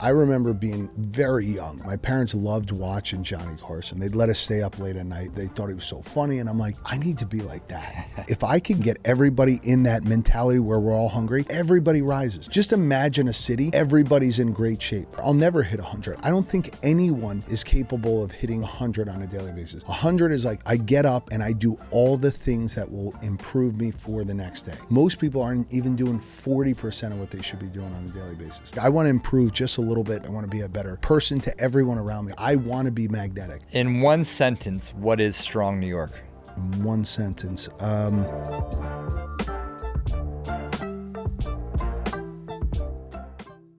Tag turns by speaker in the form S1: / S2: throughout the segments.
S1: I remember being very young. My parents loved watching Johnny Carson. They'd let us stay up late at night. They thought he was so funny. And I'm like, I need to be like that. If I can get everybody in that mentality where we're all hungry, everybody rises. Just imagine a city, everybody's in great shape. I'll never hit 100. I don't think anyone is capable of hitting 100 on a daily basis. 100 is like, I get up and I do all the things that will improve me for the next day. Most people aren't even doing 40% of what they should be doing on a daily basis. I want to improve just a little bit. I want to be a better person to everyone around me. I want to be magnetic.
S2: In one sentence, what is strong New York?
S1: In one sentence.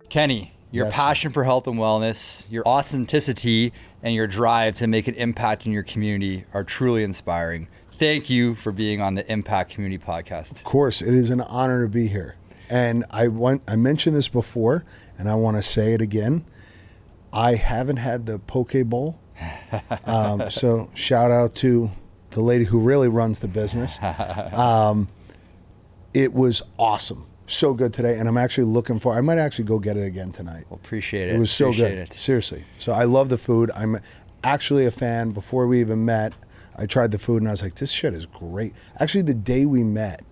S2: Kenny, your
S1: Yes.
S2: passion for health and wellness, your authenticity, and your drive to make an impact in your community are truly inspiring. Thank you for being on the Impact Community Podcast.
S1: Of course, it is an honor to be here. And I mentioned this before, and I want to say it again. I haven't had the poke bowl. So shout out to the lady who really runs the business. It was awesome. So good today. And I'm actually I might actually go get it again tonight.
S2: Well, appreciate it.
S1: It was so
S2: appreciate
S1: good.
S2: it.
S1: Seriously. So I love the food. I'm actually a fan. Before we even met, I tried the food and I was like, this shit is great. Actually, the day we met,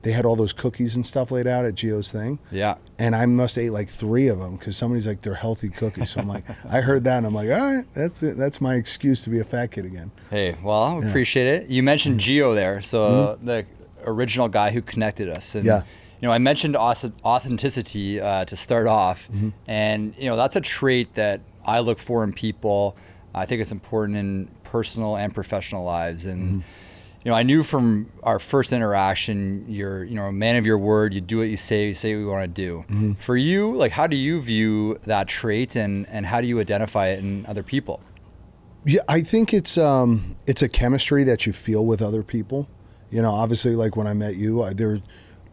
S1: they had all those cookies and stuff laid out at Gio's thing.
S2: Yeah.
S1: And I must have ate like 3 of them because somebody's like, they're healthy cookies. So I'm like, I heard that and I'm like, all right, that's it. That's my excuse to be a fat kid again.
S2: Hey, well, I appreciate it. You mentioned Gio there, so the original guy who connected us. And, I mentioned authenticity to start off, and that's a trait that I look for in people. I think it's important in personal and professional lives, and I knew from our first interaction, you're a man of your word. You do what you say what you want to do. For you, like, how do you view that trait, and how do you identify it in other people?
S1: Yeah, I think it's a chemistry that you feel with other people. Obviously, like when I met you,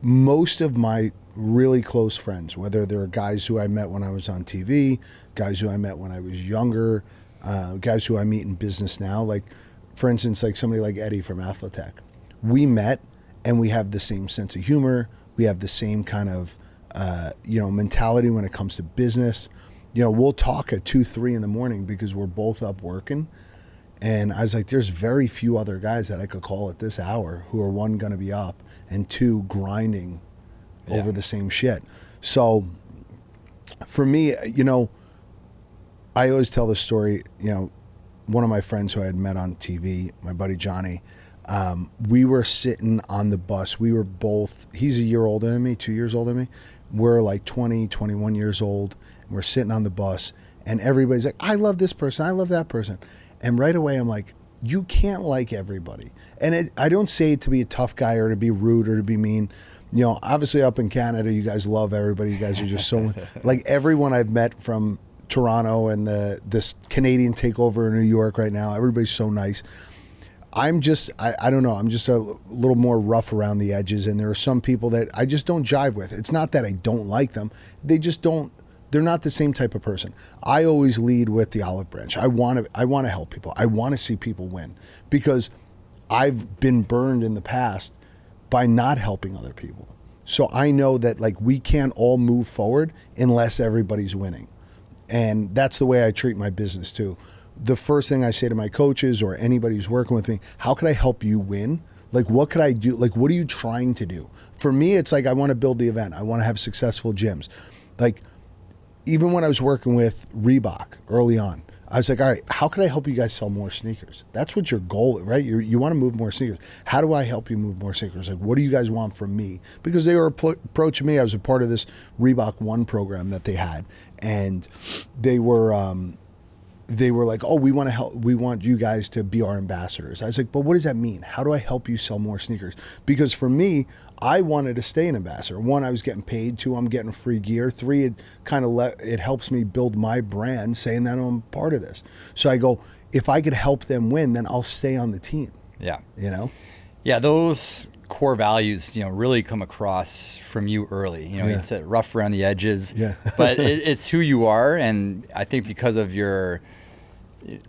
S1: most of my really close friends, whether they're guys who I met when I was on TV, guys who I met when I was younger, guys who I meet in business now, like, for instance, like somebody like Eddie from Athletech. We met and we have the same sense of humor. We have the same kind of, mentality when it comes to business. We'll talk at 2, 3 in the morning because we're both up working. And I was like, there's very few other guys that I could call at this hour who are, 1, going to be up, and 2, grinding over the same shit. So for me, I always tell the story, one of my friends who I had met on TV, my buddy Johnny, we were sitting on the bus. We were both, he's a year older than me, 2 years older than me. We're like 20, 21 years old. And we're sitting on the bus and everybody's like, I love this person. I love that person. And right away I'm like, you can't like everybody. And I don't say it to be a tough guy or to be rude or to be mean. Obviously up in Canada, you guys love everybody. You guys are just so, like everyone I've met from Toronto and this Canadian takeover in New York right now, everybody's so nice. I'm just, I don't know, I'm just a little more rough around the edges, and there are some people that I just don't jive with. It's not that I don't like them, they're not the same type of person. I always lead with the olive branch. I want to help people. I want to see people win because I've been burned in the past by not helping other people. So I know that like we can't all move forward unless everybody's winning. And that's the way I treat my business too. The first thing I say to my coaches or anybody who's working with me, how could I help you win? Like, what could I do? Like, what are you trying to do? For me, it's like, I want to build the event. I want to have successful gyms. Like, even when I was working with Reebok early on, I was like, all right, how can I help you guys sell more sneakers? That's what your goal is, right? You want to move more sneakers. How do I help you move more sneakers? Like, what do you guys want from me? Because they were approaching me. I was a part of this Reebok One program that they had. And they were like, oh, we want to help. We want you guys to be our ambassadors. I was like, but what does that mean? How do I help you sell more sneakers? Because for me, I wanted to stay an ambassador. 1, I was getting paid. 2, I'm getting free gear. 3, it helps me build my brand, saying that I'm part of this. So I go, if I could help them win, then I'll stay on the team.
S2: Yeah.
S1: Yeah,
S2: those core values, really come across from you early. It's rough around the edges, but it's who you are. And I think because of your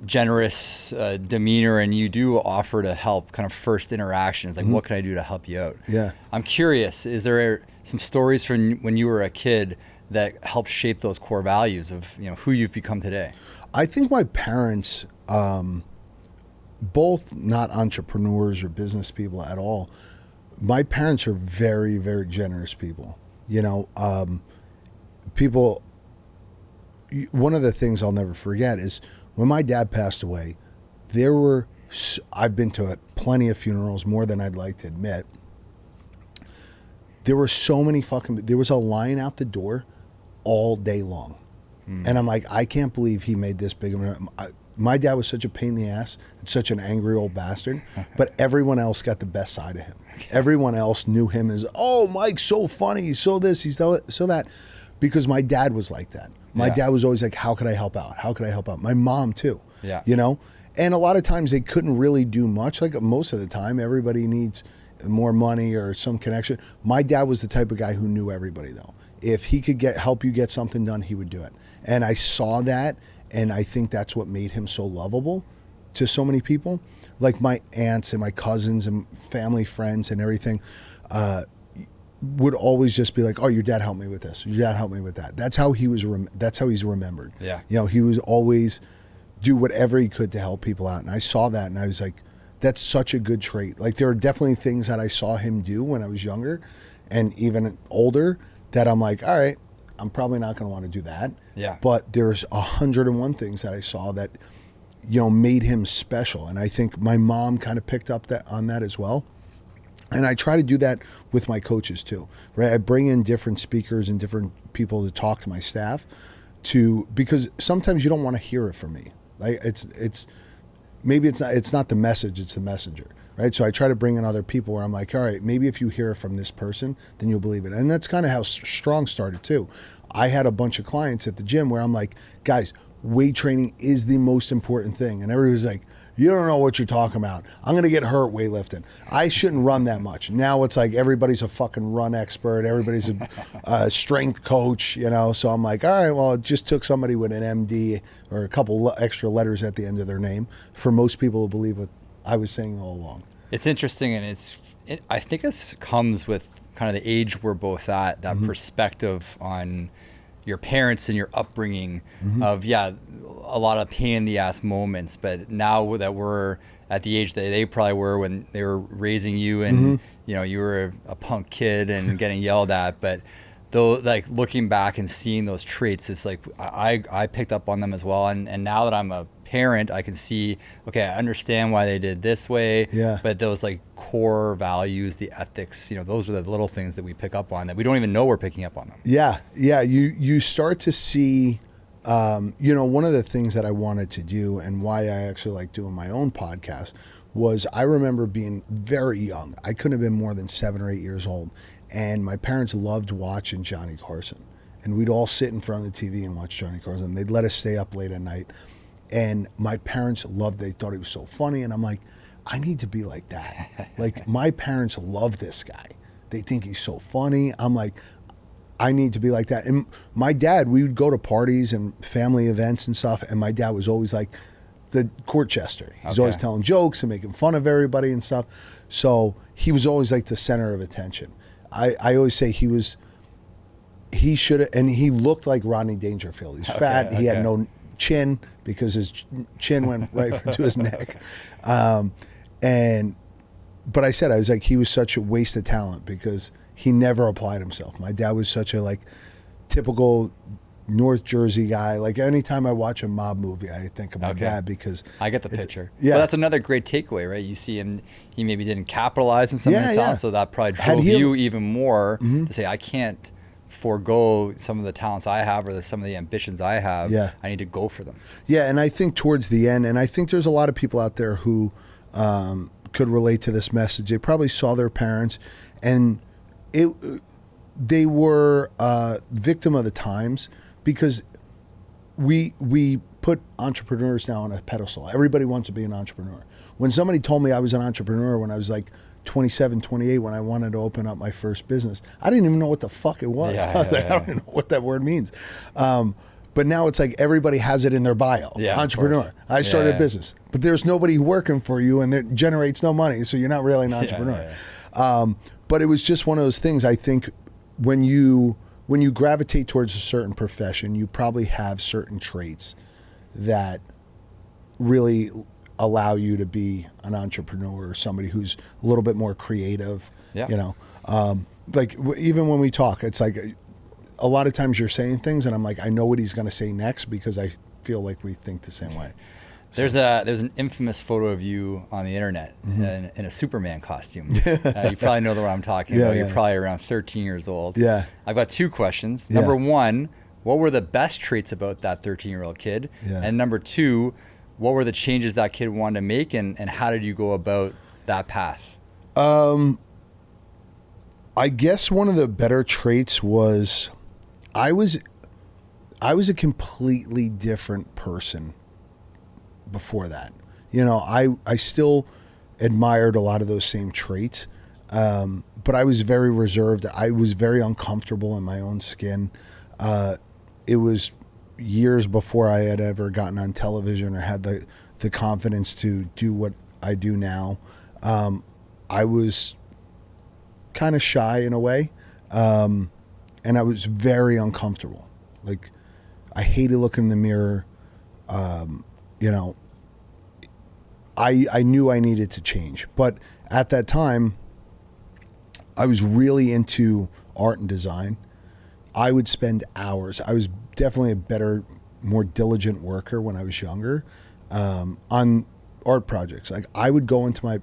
S2: generous demeanor, and you do offer to help kind of first interactions, like what can I do to help you out?
S1: Yeah.
S2: I'm curious, is there some stories from when you were a kid that helped shape those core values of, you know, who you've become today?
S1: I think my parents, both not entrepreneurs or business people at all. My parents are very, very generous people. You know, people, one of the things I'll never forget is when my dad passed away, I've been to plenty of funerals, more than I'd like to admit. There were so many there was a line out the door all day long. And I'm like, I can't believe he made this big. My dad was such a pain in the ass and such an angry old bastard, but everyone else got the best side of him. Everyone else knew him as, oh, Mike's so funny, he's so this, he's so that, because my dad was like that. My dad was always like, how could I help out? How could I help out? My mom too, you know? And a lot of times they couldn't really do much. Like most of the time, everybody needs more money or some connection. My dad was the type of guy who knew everybody though. If he could help you get something done, he would do it. And I saw that, and I think that's what made him so lovable to so many people. Like my aunts and my cousins and family friends and everything would always just be like, "Oh, your dad helped me with this. Your dad helped me with that." That's how he was. That's how he's remembered.
S2: Yeah.
S1: You know, he was always do whatever he could to help people out, and I saw that, and I was like, "That's such a good trait." Like there are definitely things that I saw him do when I was younger, and even older, that I'm like, "All right, I'm probably not going to want to do that."
S2: Yeah.
S1: But there's 101 things that I saw that, you know, made him special. And I think my mom kind of picked up on that as well. And I try to do that with my coaches too, right? I bring in different speakers and different people to talk to my staff because sometimes you don't want to hear it from me. Like it's not the message, it's the messenger. Right. So I try to bring in other people where I'm like, all right, maybe if you hear it from this person, then you'll believe it. And that's kind of how Strong started too. I had a bunch of clients at the gym where I'm like, guys, weight training is the most important thing. And everybody's like, you don't know what you're talking about. I'm going to get hurt weightlifting. I shouldn't run that much. Now it's like everybody's a fucking run expert. Everybody's a strength coach, you know? So I'm like, all right, well, it just took somebody with an MD or a couple extra letters at the end of their name for most people to believe what I was saying all along.
S2: It's interesting, and I think this comes with kind of the age we're both at, that perspective on your parents and your upbringing of, a lot of pain in the ass moments. But now that we're at the age that they probably were when they were raising you and, you know, you were a punk kid and getting yelled at. But though, like looking back and seeing those traits, it's like I picked up on them as well. And now that I'm a parent, I can see, okay, I understand why they did this way. Yeah. But those like core values, the ethics, you know, those are the little things that we pick up on that we don't even know we're picking up on them. Yeah. Yeah. You start to see, you know, one of the things that I wanted to do and why I actually like doing my own podcast was I remember being very young. I couldn't have been more than 7 or 8 years old. And my parents loved watching Johnny Carson. And we'd all sit in front of the TV and watch Johnny Carson. They'd let us stay up late at night. And my parents loved it. They thought he was so funny. And I'm like, I need to be like that. Like, my parents love this guy. They think he's so funny. I'm like, I need to be like that. And my dad, we would go to parties and family events and stuff. And my dad was always like the court jester. He's always telling jokes and making fun of everybody and stuff. So he was always like the center of attention. I always say he should have, and he looked like Rodney Dangerfield. He's fat. He had no chin because his chin went right to his neck. But I was like, he was such a waste of talent because he never applied himself. My dad was such a like typical North Jersey guy. Like anytime I watch a mob movie, I think of my dad because I get the picture. Yeah, well, that's another great takeaway, right? You see him; he maybe didn't capitalize on some of his talent, so that probably drove you even more to say, I can't forego some of the talents I have or some of the ambitions I have. Yeah, I need to go for them. Yeah, and I think towards the end, and I think there's a lot of people out there who could relate to this message. They probably saw their parents, and they were victim of the times. Because we put entrepreneurs now on a pedestal. Everybody wants to be an entrepreneur. When somebody told me I was an entrepreneur when I was like 27, 28, when I wanted to open up my first business, I didn't even know what the fuck it was. I was like, I don't even know what that word means. But now it's like everybody has it in their bio. Entrepreneur. I started a business. But there's nobody working for you and it generates no money, so you're not really an entrepreneur. But it was just one of those things, I think, when
S1: when you gravitate towards a certain profession, you probably have certain traits that really allow you to be an entrepreneur or somebody who's a little bit more creative.
S2: Yeah.
S1: You know, like even when we talk, it's like a lot of times you're saying things and I'm like, I know what he's going to say next because I feel like we think the same way. So.
S2: There's an infamous photo of you on the internet in a Superman costume. You probably know the one I'm talking about. You're probably around 13 years old.
S1: Yeah.
S2: I've got 2 questions. Number 1, what were the best traits about that 13-year-old kid?
S1: Yeah.
S2: And number 2, what were the changes that kid wanted to make, and how did you go about that path?
S1: I guess one of the better traits was I was a completely different person before that. You know, I still admired a lot of those same traits, but I was very reserved. I was very uncomfortable in my own skin. It was years before I had ever gotten on television or had the confidence to do what I do now. I was kind of shy in a way, and I was very uncomfortable. Like, I hated looking in the mirror. You know, I knew I needed to change, but at that time, I was really into art and design. I would spend hours. I was definitely a better, more diligent worker when I was younger, on art projects. Like, I would go into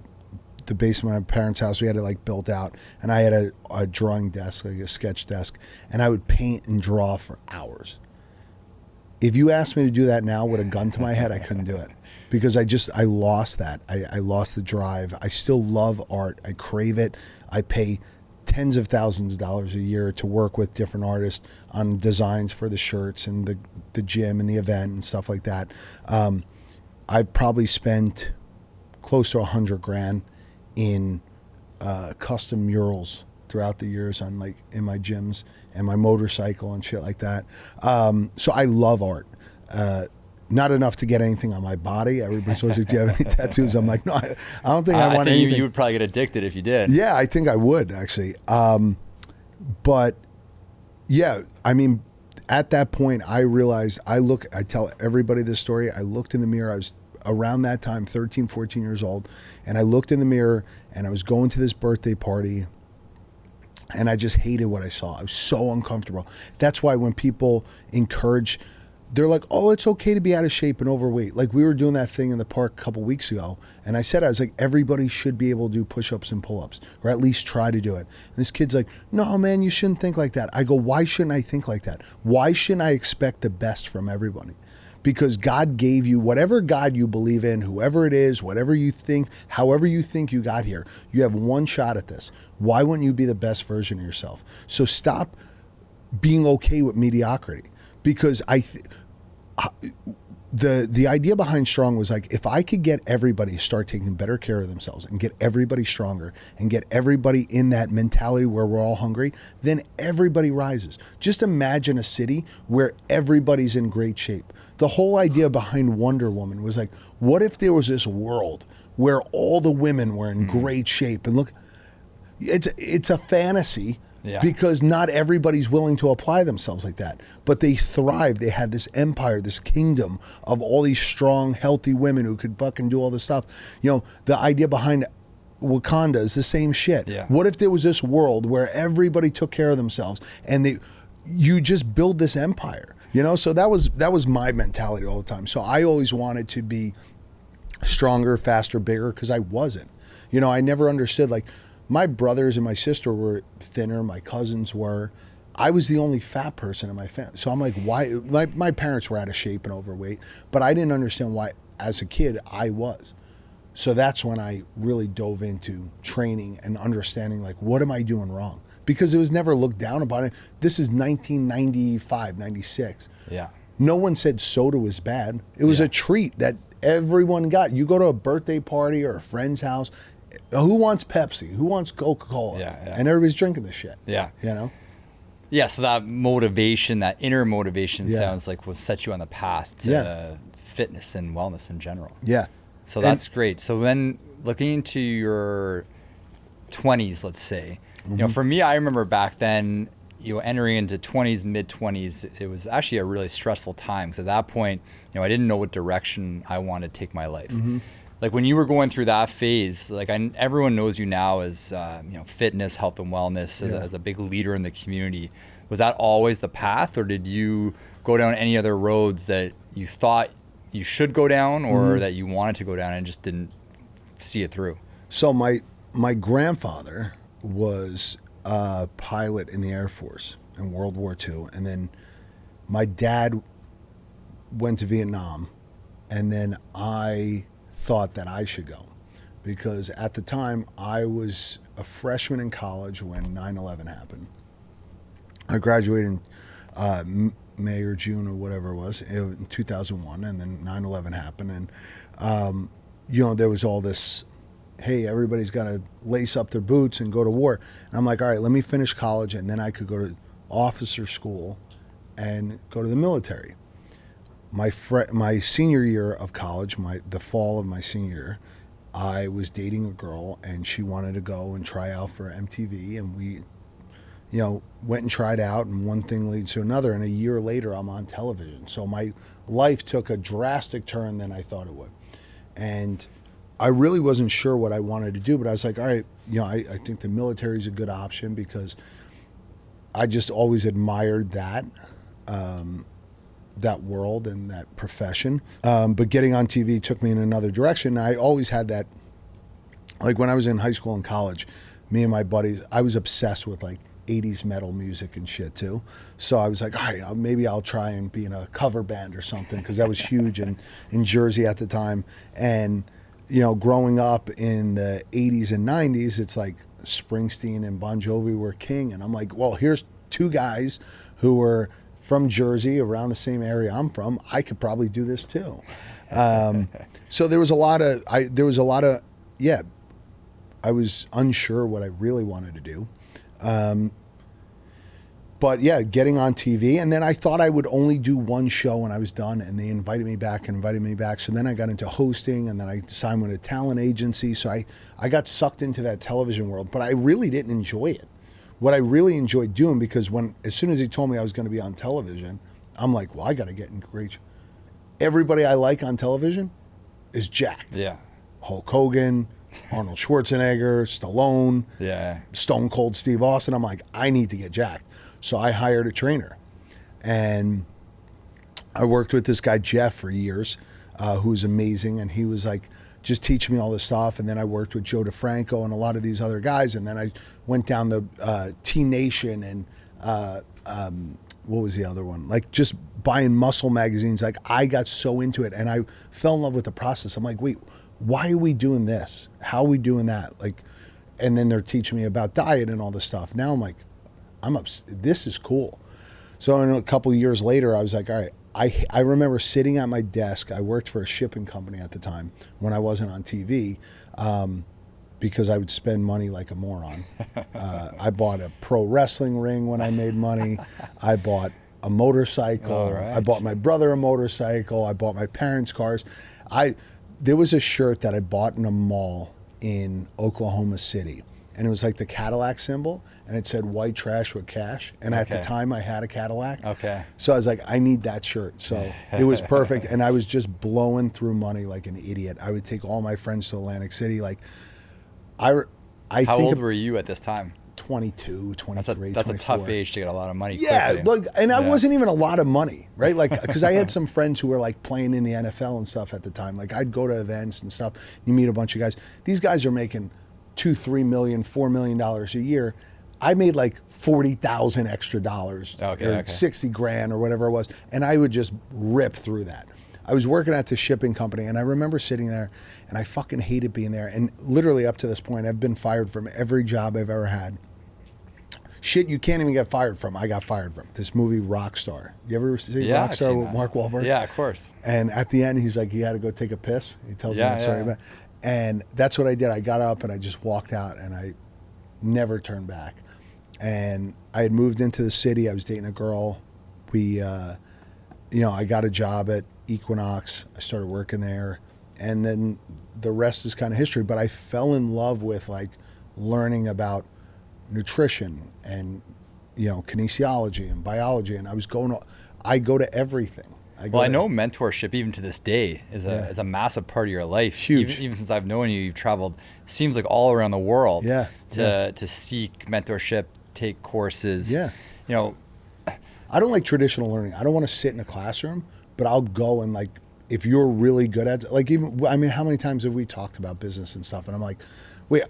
S1: the basement of my parents' house. We had it like built out, and I had a drawing desk, like a sketch desk, and I would paint and draw for hours. If you asked me to do that now with a gun to my head, I couldn't do it because I lost that. I lost the drive. I still love art. I crave it. I pay tens of thousands of dollars a year to work with different artists on designs for the shirts and the gym and the event and stuff like that. I probably spent close to $100,000 in custom murals throughout the years on like in my gyms and my motorcycle and shit like that. So I love art. Not enough to get anything on my body. Everybody's always like, do you have any tattoos? I'm like, no, I don't think I want anything.
S2: You would probably get addicted if you did.
S1: Yeah, I think I would actually. But yeah, I mean, at that point I realized I tell everybody this story. I looked in the mirror. I was around that time, 13, 14 years old. And I looked in the mirror and I was going to this birthday party and I just hated what I saw. I was so uncomfortable. That's why when people encourage, they're like, oh, it's okay to be out of shape and overweight. Like we were doing that thing in the park a couple weeks ago. And I was like, everybody should be able to do push-ups and pull-ups or at least try to do it. And this kid's like, no, man, you shouldn't think like that. I go, why shouldn't I think like that? Why shouldn't I expect the best from everybody? Because God gave you whatever God you believe in, whoever it is, whatever you think, however you think you got here, you have one shot at this. Why wouldn't you be the best version of yourself? So stop being okay with mediocrity. Because the idea behind Strong was like, if I could get everybody to start taking better care of themselves and get everybody stronger and get everybody in that mentality where we're all hungry, then everybody rises. Just imagine a city where everybody's in great shape. The whole idea behind Wonder Woman was like, what if there was this world where all the women were in great shape? And look, it's a fantasy. Yeah. Because not everybody's willing to apply themselves like that. But they thrived. They had this empire, this kingdom of all these strong, healthy women who could fucking do all this stuff. You know, the idea behind Wakanda is the same shit.
S2: Yeah.
S1: What if there was this world where everybody took care of themselves and you just build this empire? You know, so that was my mentality all the time. So I always wanted to be stronger, faster, bigger, because I wasn't. You know, I never understood, like, my brothers and my sister were thinner. My cousins were. I was the only fat person in my family. So I'm like, why? My parents were out of shape and overweight, but I didn't understand why, as a kid, I was. So that's when I really dove into training and understanding, like, what am I doing wrong? Because it was never looked down upon it. This is 1995, 96.
S2: Yeah.
S1: No one said soda was bad. It was a treat that everyone got. You go to a birthday party or a friend's house, who wants Pepsi? Who wants Coca-Cola?
S2: Yeah.
S1: And everybody's drinking this shit.
S2: Yeah.
S1: You know?
S2: Yeah, so that motivation, that inner motivation sounds like will set you on the path to fitness and wellness in general.
S1: Yeah.
S2: So that's great. So then looking into your 20s, let's say, you know, for me, I remember back then, entering into 20s, mid 20s, it was actually a really stressful time. Because at that point, I didn't know what direction I wanted to take my life.
S1: Mm-hmm.
S2: Like when you were going through that phase, like everyone knows you now as, fitness, health and wellness, as a big leader in the community. Was that always the path, or did you go down any other roads that you thought you should go down, or that you wanted to go down and just didn't see it through?
S1: So my grandfather was a pilot in the Air Force in World War II, and then my dad went to Vietnam, and then I thought that I should go because at the time I was a freshman in college when 9/11 happened. I graduated in May or June or whatever it was in 2001, and then 9/11 happened, and there was all this, hey, everybody's got to lace up their boots and go to war. And I'm like, all right, let me finish college, and then I could go to officer school and go to the military. My senior year of college, the fall of my senior year, I was dating a girl, and she wanted to go and try out for MTV, and we, went and tried out, and one thing leads to another, and a year later, I'm on television. So my life took a drastic turn than I thought it would. And I really wasn't sure what I wanted to do, but I was like, all right, I think the military is a good option because I just always admired that world and that profession. But getting on TV took me in another direction. I always had that, like when I was in high school and college, me and my buddies, I was obsessed with like 80s metal music and shit too. So I was like, all right, maybe I'll try and be in a cover band or something, because that was huge in Jersey at the time. And growing up in the 80s and 90s, it's like Springsteen and Bon Jovi were king. And I'm like, well, here's two guys who were from Jersey, around the same area I'm from. I could probably do this too. So there was a lot of, I was unsure what I really wanted to do. But yeah, getting on TV, and then I thought I would only do one show and I was done, and they invited me back. So then I got into hosting, and then I signed with a talent agency. So I got sucked into that television world, but I really didn't enjoy it. What I really enjoyed doing, because as soon as he told me I was going to be on television, I'm like, well, I got to get in great. Everybody I like on television is jacked.
S2: Yeah.
S1: Hulk Hogan, Arnold Schwarzenegger, Stallone, Stone Cold Steve Austin. I'm like, I need to get jacked. So I hired a trainer, and I worked with this guy, Jeff, for years, who was amazing. And he was like, just teaching me all this stuff. And then I worked with Joe DeFranco and a lot of these other guys. And then I went down the T Nation and what was the other one? Like just buying muscle magazines. Like I got so into it, and I fell in love with the process. I'm like, wait, why are we doing this? How are we doing that? Like, and then they're teaching me about diet and all this stuff. Now I'm like, this is cool. So in a couple of years later, I was like, all right, I remember sitting at my desk. I worked for a shipping company at the time when I wasn't on TV, because I would spend money like a moron. I bought a pro wrestling ring when I made money. I bought a motorcycle.
S2: Right.
S1: I bought my brother a motorcycle. I bought my parents' cars. There was a shirt that I bought in a mall in Oklahoma City, and it was like the Cadillac symbol, and it said white trash with cash. And at the time I had a Cadillac.
S2: Okay.
S1: So I was like, I need that shirt. So it was perfect. And I was just blowing through money like an idiot. I would take all my friends to Atlantic City. Like How
S2: old were you at this time?
S1: 22, 23,
S2: That's
S1: 24.
S2: a tough age to get a lot of money.
S1: Yeah,
S2: quickly.
S1: look, and I wasn't even a lot of money, right? Like, because I had some friends who were like playing in the NFL and stuff at the time. Like, I'd go to events and stuff. You meet a bunch of guys. These guys are making $2-3 million, $4 million a year. I made like 40,000 extra dollars, or 60 grand or whatever it was, and I would just rip through that. I was working at the shipping company, and I remember sitting there, and I fucking hated being there. And literally up to this point, I've been fired from every job I've ever had. Shit you can't even get fired from, I got fired from. This movie, Rockstar. You ever see Rockstar with Mark Wahlberg?
S2: Yeah, of course.
S1: And at the end, he's like, he had to go take a piss. He tells me that story. And that's what I did. I got up, and I just walked out, and I never turned back. And I had moved into the city. I was dating a girl. I got a job at Equinox. I started working there, and then the rest is kind of history. But I fell in love with like learning about nutrition and kinesiology and biology, and I go to everything.
S2: I know mentorship, even to this day, is a massive part of your life.
S1: Huge.
S2: Even since I've known you, you've traveled, seems like all around the world. To seek mentorship, take courses.
S1: Yeah. I don't like traditional learning. I don't want to sit in a classroom, but I'll go and if you're really good at how many times have we talked about business and stuff? And I'm like, wait,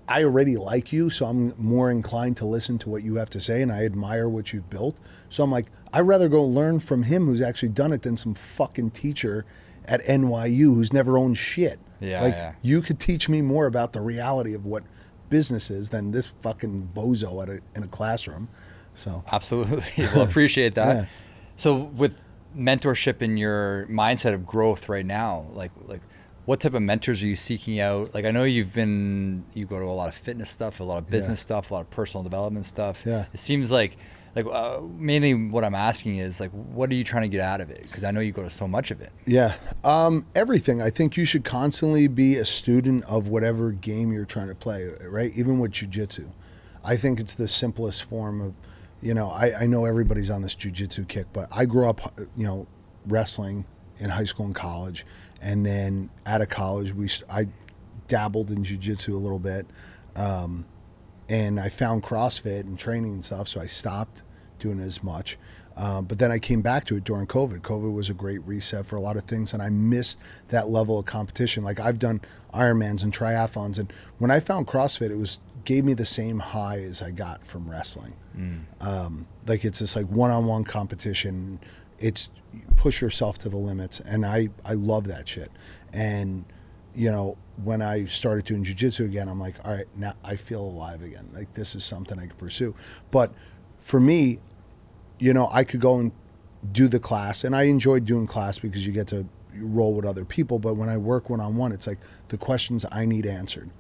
S1: I already like you, so I'm more inclined to listen to what you have to say, and I admire what you've built. So I'm like, I'd rather go learn from him who's actually done it than some fucking teacher at NYU who's never owned shit. You could teach me more about the reality of what business is than this fucking bozo in a classroom. So
S2: absolutely, well, appreciate that. So with mentorship in your mindset of growth right now, like what type of mentors are you seeking out? Like, I know you go to a lot of fitness stuff, a lot of business stuff, a lot of personal development stuff.
S1: Yeah.
S2: It seems like mainly what I'm asking is what are you trying to get out of it? Because I know you go to so much of it.
S1: Yeah. Everything. I think you should constantly be a student of whatever game you're trying to play, right? Even with jiu-jitsu. I think it's the simplest form of, I know everybody's on this jiu-jitsu kick, but I grew up, wrestling in high school and college. And then out of college, I dabbled in jiu-jitsu a little bit. And I found CrossFit and training and stuff, so I stopped doing it as much. But then I came back to it during COVID. COVID was a great reset for a lot of things, and I missed that level of competition. Like, I've done Ironmans and triathlons, and when I found CrossFit, it gave me the same high as I got from wrestling. It's this one-on-one competition. It's push yourself to the limits, and I love that shit. And when I started doing jiu-jitsu again, I'm like, all right, now I feel alive again. Like, this is something I could pursue. But for me, I could go and do the class, and I enjoyed doing class because you get to roll with other people. But when I work one-on-one, it's like the questions I need answered.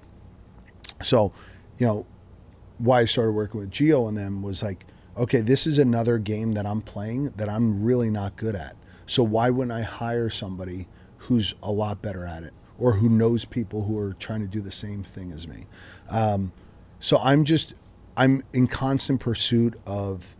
S1: So, why I started working with Gio and them was like, okay, this is another game that I'm playing that I'm really not good at. So why wouldn't I hire somebody who's a lot better at it, or who knows people who are trying to do the same thing as me? So I'm in constant pursuit of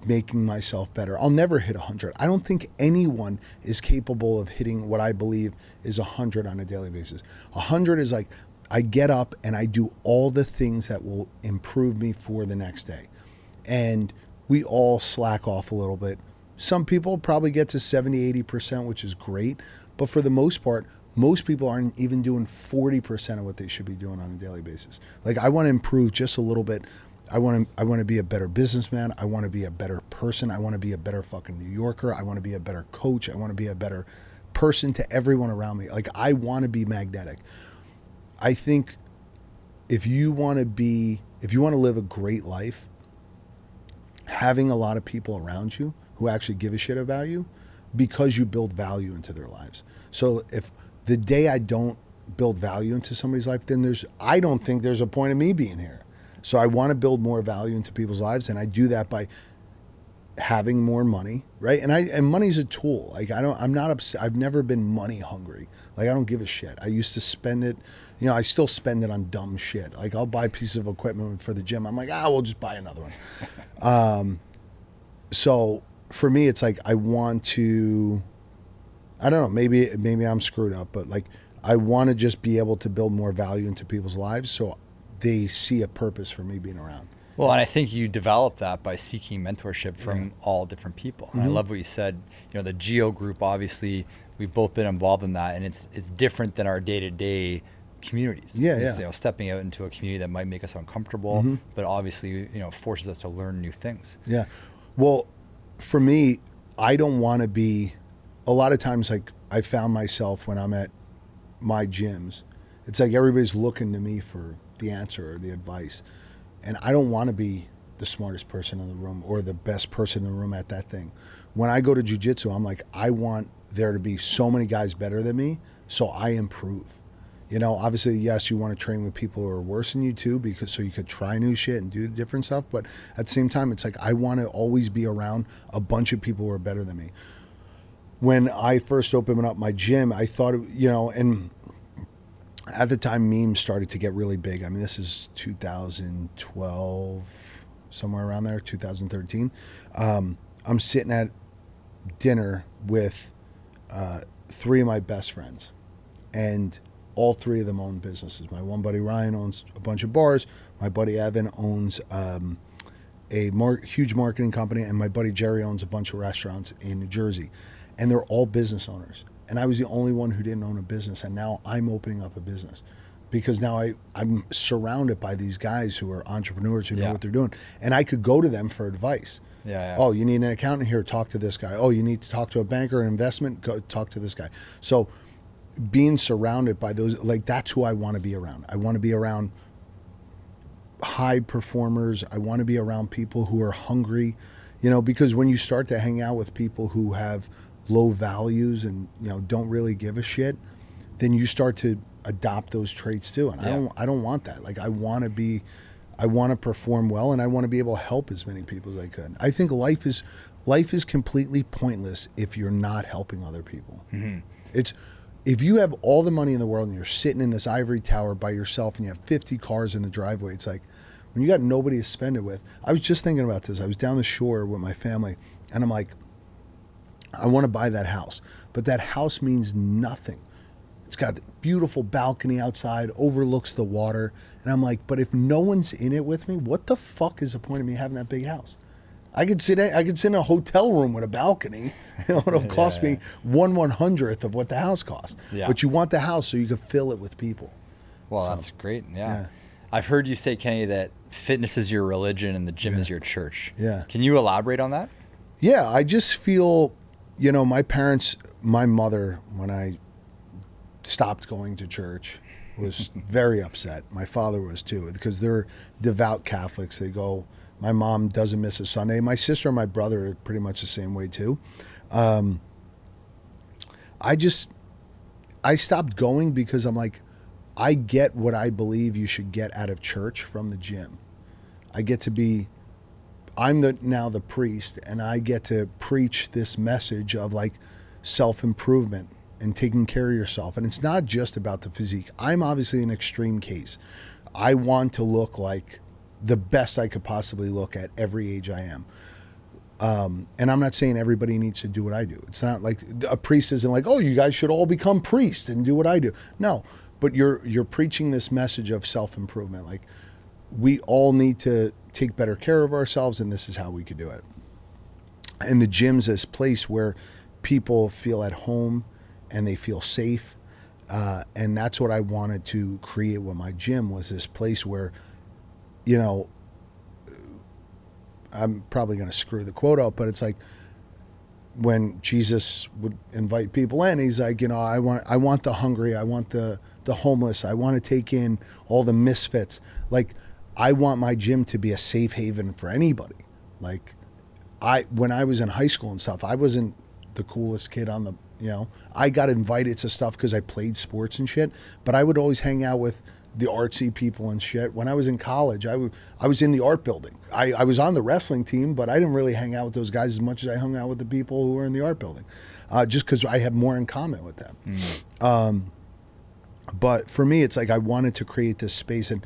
S1: making myself better. I'll never hit 100. I don't think anyone is capable of hitting what I believe is 100 on a daily basis. 100 is like, I get up and I do all the things that will improve me for the next day. And we all slack off a little bit. Some people probably get to 70, 80%, which is great. But for the most part, most people aren't even doing 40% of what they should be doing on a daily basis. Like, I want to improve just a little bit. I want to be a better businessman. I want to be a better person. I want to be a better fucking New Yorker. I want to be a better coach. I want to be a better person to everyone around me. Like, I want to be magnetic. I think if you want to live a great life, having a lot of people around you who actually give a shit about you, because you build value into their lives. So if the day I don't build value into somebody's life, then I don't think there's a point of me being here. So I want to build more value into people's lives, and I do that by having more money, right? And money's a tool. Like, I'm not upset. I've never been money hungry. Like, I don't give a shit. I used to spend it, I still spend it on dumb shit. Like, I'll buy pieces of equipment for the gym. I'm like, we'll just buy another one. So for me, it's like, I want to, I don't know, maybe I'm screwed up, but like, I want to just be able to build more value into people's lives so they see a purpose for me being around.
S2: Well, and I think you develop that by seeking mentorship from all different people. And I love what you said. The Geo group, obviously, we've both been involved in that, and it's different than our day-to-day communities. It's, stepping out into a community that might make us uncomfortable, but obviously, forces us to learn new things.
S1: Yeah. Well, for me, I don't want to be. A lot of times, like, I found myself when I'm at my gyms, it's like everybody's looking to me for the answer or the advice. And I don't want to be the smartest person in the room or the best person in the room at that thing. When I go to jiu-jitsu, I'm like, I want there to be so many guys better than me, so I improve. Obviously, yes, you want to train with people who are worse than you too, so you could try new shit and do different stuff. But at the same time, it's like, I want to always be around a bunch of people who are better than me. When I first opened up my gym, I thought, and at the time, memes started to get really big. I mean, this is 2012, somewhere around there, 2013. I'm sitting at dinner with 3 of my best friends, and all 3 of them own businesses. My one buddy Ryan owns a bunch of bars. My buddy Evan owns a huge marketing company, and my buddy Jerry owns a bunch of restaurants in New Jersey, and they're all business owners. And I was the only one who didn't own a business, and now I'm opening up a business because now I'm surrounded by these guys who are entrepreneurs who know what they're doing, and I could go to them for advice. Oh, you need an accountant? Here, talk to this guy. Oh, you need to talk to a banker or investment? Go talk to this guy. So being surrounded by those, like, that's who I want to be around. I want to be around high performers. I want to be around people who are hungry, because when you start to hang out with people who have low values and, don't really give a shit, then you start to adopt those traits too. And I don't want that. Like, I want to perform well, and I want to be able to help as many people as I could. I think life is completely pointless if you're not helping other people. Mm-hmm. If you have all the money in the world and you're sitting in this ivory tower by yourself and you have 50 cars in the driveway, it's like when you got nobody to spend it with. I was just thinking about this. I was down the shore with my family, and I'm like, I want to buy that house, but that house means nothing. It's got a beautiful balcony outside, overlooks the water. And I'm like, but if no one's in it with me, what the fuck is the point of me having that big house? I could sit in a hotel room with a balcony. It'll cost me 1/100th of what the house costs. Yeah. But you want the house so you can fill it with people.
S2: Well, that's great. Yeah. I've heard you say, Kenny, that fitness is your religion and the gym is your church.
S1: Yeah.
S2: Can you elaborate on that?
S1: Yeah, I just feel, my mother, when I stopped going to church, was very upset. My father was too, because they're devout Catholics. My mom doesn't miss a Sunday. My sister and my brother are pretty much the same way too. I stopped going because I'm like, I get what I believe you should get out of church from the gym. I'm now the priest, and I get to preach this message of like self-improvement and taking care of yourself. And it's not just about the physique. I'm obviously an extreme case. I want to look like the best I could possibly look at every age I am. And I'm not saying everybody needs to do what I do. It's not like a priest isn't like, oh, you guys should all become priests and do what I do. No, but you're preaching this message of self-improvement. Like, we all need to take better care of ourselves, and this is how we could do it. And the gym's this place where people feel at home and they feel safe. And that's what I wanted to create with my gym, was this place where, I'm probably going to screw the quote up, but it's like when Jesus would invite people in, he's like, I want the hungry, I want the homeless, I want to take in all the misfits. Like, I want my gym to be a safe haven for anybody. Like, when I was in high school and stuff, I wasn't the coolest kid on the, I got invited to stuff because I played sports and shit, but I would always hang out with the artsy people and shit. When I was in college, I was in the art building. I was on the wrestling team, but I didn't really hang out with those guys as much as I hung out with the people who were in the art building, just because I have more in common with them. Mm. But for me, it's like I wanted to create this space. And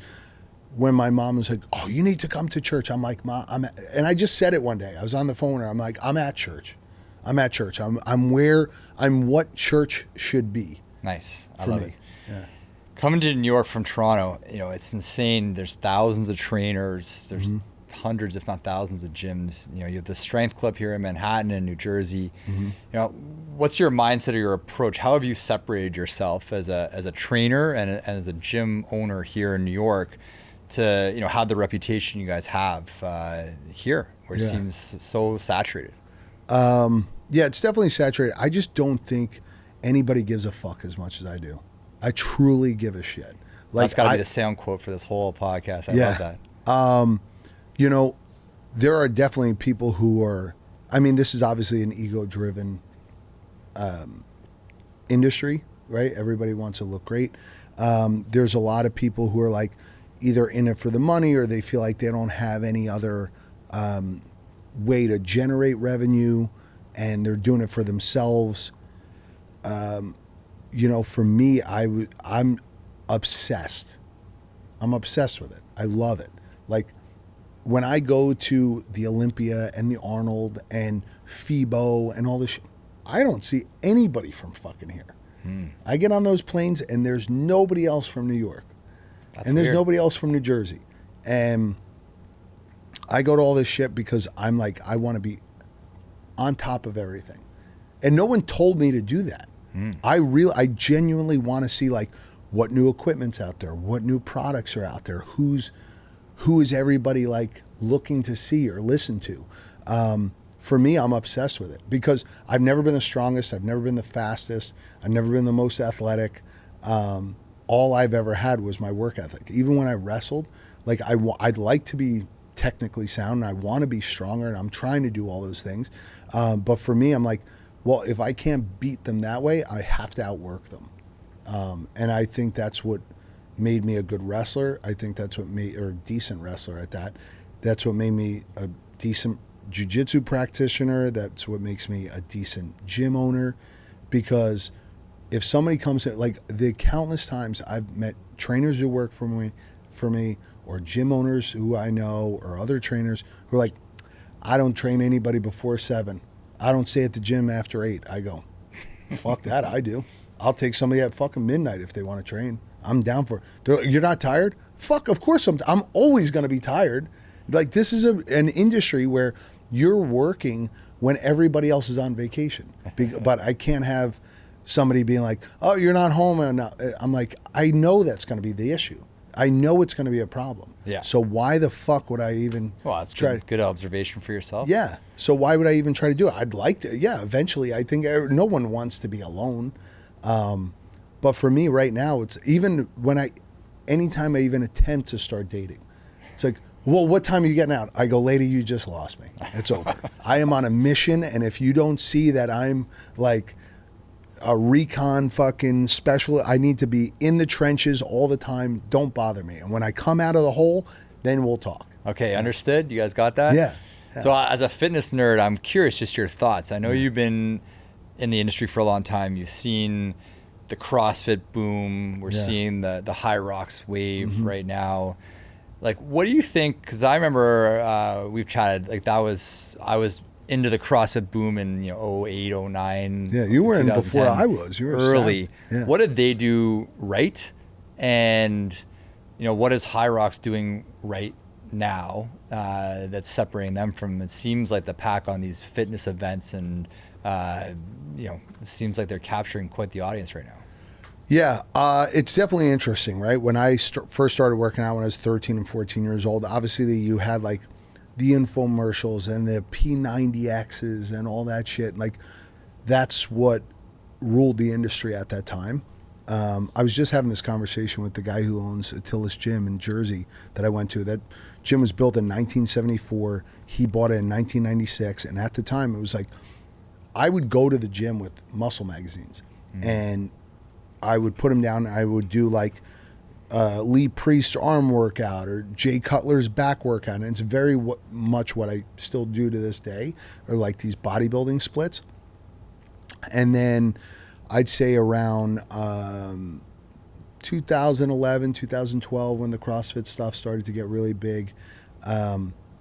S1: when my mom was like, oh, you need to come to church, I'm like, Mom, and I just said it one day. I was on the phone with her. I'm like, I'm at church. I'm what church should be.
S2: Nice.
S1: I love it. Yeah.
S2: Coming to New York from Toronto, it's insane. There's thousands of trainers. There's hundreds, if not thousands, of gyms. You have the Strength Club here in Manhattan and New Jersey. Mm-hmm. What's your mindset or your approach? How have you separated yourself as a trainer and as a gym owner here in New York to have the reputation you guys have here, where it seems so saturated?
S1: Yeah, it's definitely saturated. I just don't think anybody gives a fuck as much as I do. I truly give a shit.
S2: Like, that's got to be the sound quote for this whole podcast. I love that. There are definitely people who are, this is obviously an ego-driven industry, right? Everybody wants to look great. There's a lot of people who are like either in it for the money, or they feel like they don't have any other way to generate revenue, and they're doing it for themselves. For me, I'm obsessed. I'm obsessed with it. I love it. Like,
S1: when I go to the Olympia and the Arnold and FIBO and all this shit, I don't see anybody from fucking here. I get on those planes and there's nobody else from New York.
S2: That's
S1: and there's
S2: weird.
S1: nobody else from New Jersey. And I go to all this shit because I'm like, I want to be on top of everything. And no one told me to do that. I genuinely want to see like what new equipment's out there, what new products are out there, who is everybody like looking to see or listen to. For me, I'm obsessed with it because I've never been the strongest. I've never been the fastest. I've never been the most athletic. All I've ever had was my work ethic. Even when I wrestled, like I'd like to be technically sound and I want to be stronger and I'm trying to do all those things. But for me, I'm like, well, if I can't beat them that way, I have to outwork them. And I think that's what made me a good wrestler. I think that's what made, or a decent wrestler at that. That's what made me a decent jiu-jitsu practitioner. That's what makes me a decent gym owner. Because if somebody comes in, like the countless times I've met trainers who work for me, or gym owners who I know, or other trainers who are like, I don't train anybody before 7. I don't stay at the gym after 8. I go, fuck that, I do. I'll take somebody at fucking midnight if they want to train. I'm down for it. They're like, you're not tired? Fuck, of course I'm always going to be tired. Like, this is an industry where you're working when everybody else is on vacation. But I can't have somebody being like, oh, you're not home. And I'm like, I know that's going to be the issue. I know it's going to be a problem.
S2: Yeah.
S1: So why the fuck would I even
S2: that's
S1: try?
S2: good observation for yourself.
S1: Yeah. So why would I even try to do it? I'd like to. Yeah. Eventually, I think no one wants to be alone. But for me right now, it's even anytime I even attempt to start dating, it's like, well, what time are you getting out? I go, lady, you just lost me. It's over. I am on a mission. And if you don't see that I'm like a recon fucking special, I need to be in the trenches all the time. Don't bother me. And when I come out of the hole, then we'll talk.
S2: Okay. Understood. You guys got that?
S1: Yeah.
S2: So as a fitness nerd, I'm curious just your thoughts. I know you've been in the industry for a long time. You've seen the CrossFit boom. We're seeing the High Rocks wave right now. Like, what do you think? Because I remember we've chatted. Like, I was into the CrossFit boom in 08, 09.
S1: Yeah, you were in before I was. You were
S2: early.
S1: Yeah.
S2: What did they do right? And what is High Rocks doing right now that's separating them from? It seems like the pack on these fitness events, and it seems like they're capturing quite the audience right now.
S1: Yeah, it's definitely interesting, right? When I first started working out when I was 13 and 14 years old, obviously you had like the infomercials and the P90Xs and all that shit. Like, that's what ruled the industry at that time. I was just having this conversation with the guy who owns Attila's Gym in Jersey that I went to. That gym was built in 1974. He bought it in 1996. And at the time, it was like, I would go to the gym with muscle magazines and I would put them down. I would do like Lee Priest's arm workout or Jay Cutler's back workout. And it's very much what I still do to this day, or like these bodybuilding splits. And then I'd say around 2011, 2012, when the CrossFit stuff started to get really big,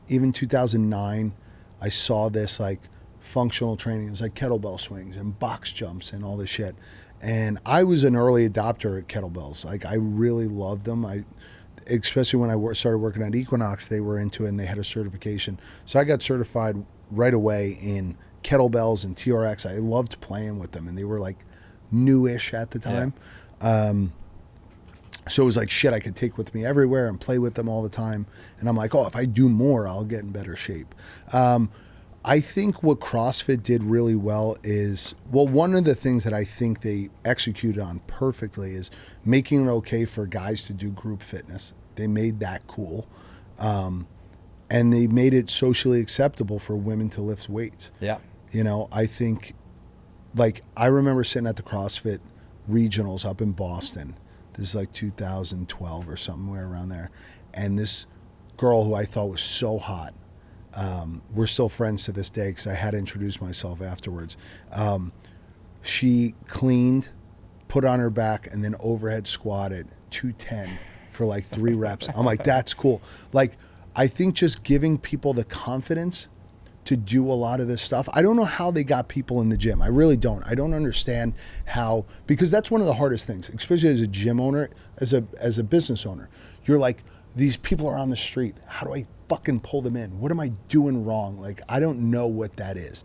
S1: even 2009, I saw this like functional training. It was like kettlebell swings and box jumps and all this shit. And I was an early adopter at kettlebells. Like, I really loved them. Especially when I started working at Equinox, they were into it and they had a certification. So I got certified right away in kettlebells and TRX. I loved playing with them, and they were like newish at the time. Yeah. So it was like shit I could take with me everywhere and play with them all the time. And I'm like, oh, if I do more, I'll get in better shape. I think what CrossFit did really well is, well, one of the things that I think they executed on perfectly is making it okay for guys to do group fitness. They made that cool. And they made it socially acceptable for women to lift weights.
S2: Yeah.
S1: I think, like, I remember sitting at the CrossFit regionals up in Boston. This is like 2012 or somewhere around there. And this girl who I thought was so hot, we're still friends to this day because I had to introduce myself afterwards. She cleaned, put on her back, and then overhead squatted 210 for like 3 reps. I'm like, that's cool. Like, I think just giving people the confidence to do a lot of this stuff. I don't know how they got people in the gym. I really don't. I don't understand how, because that's one of the hardest things, especially as a gym owner, as a business owner. You're like, these people are on the street. How do I fucking pull them in? What am I doing wrong? Like, I don't know what that is.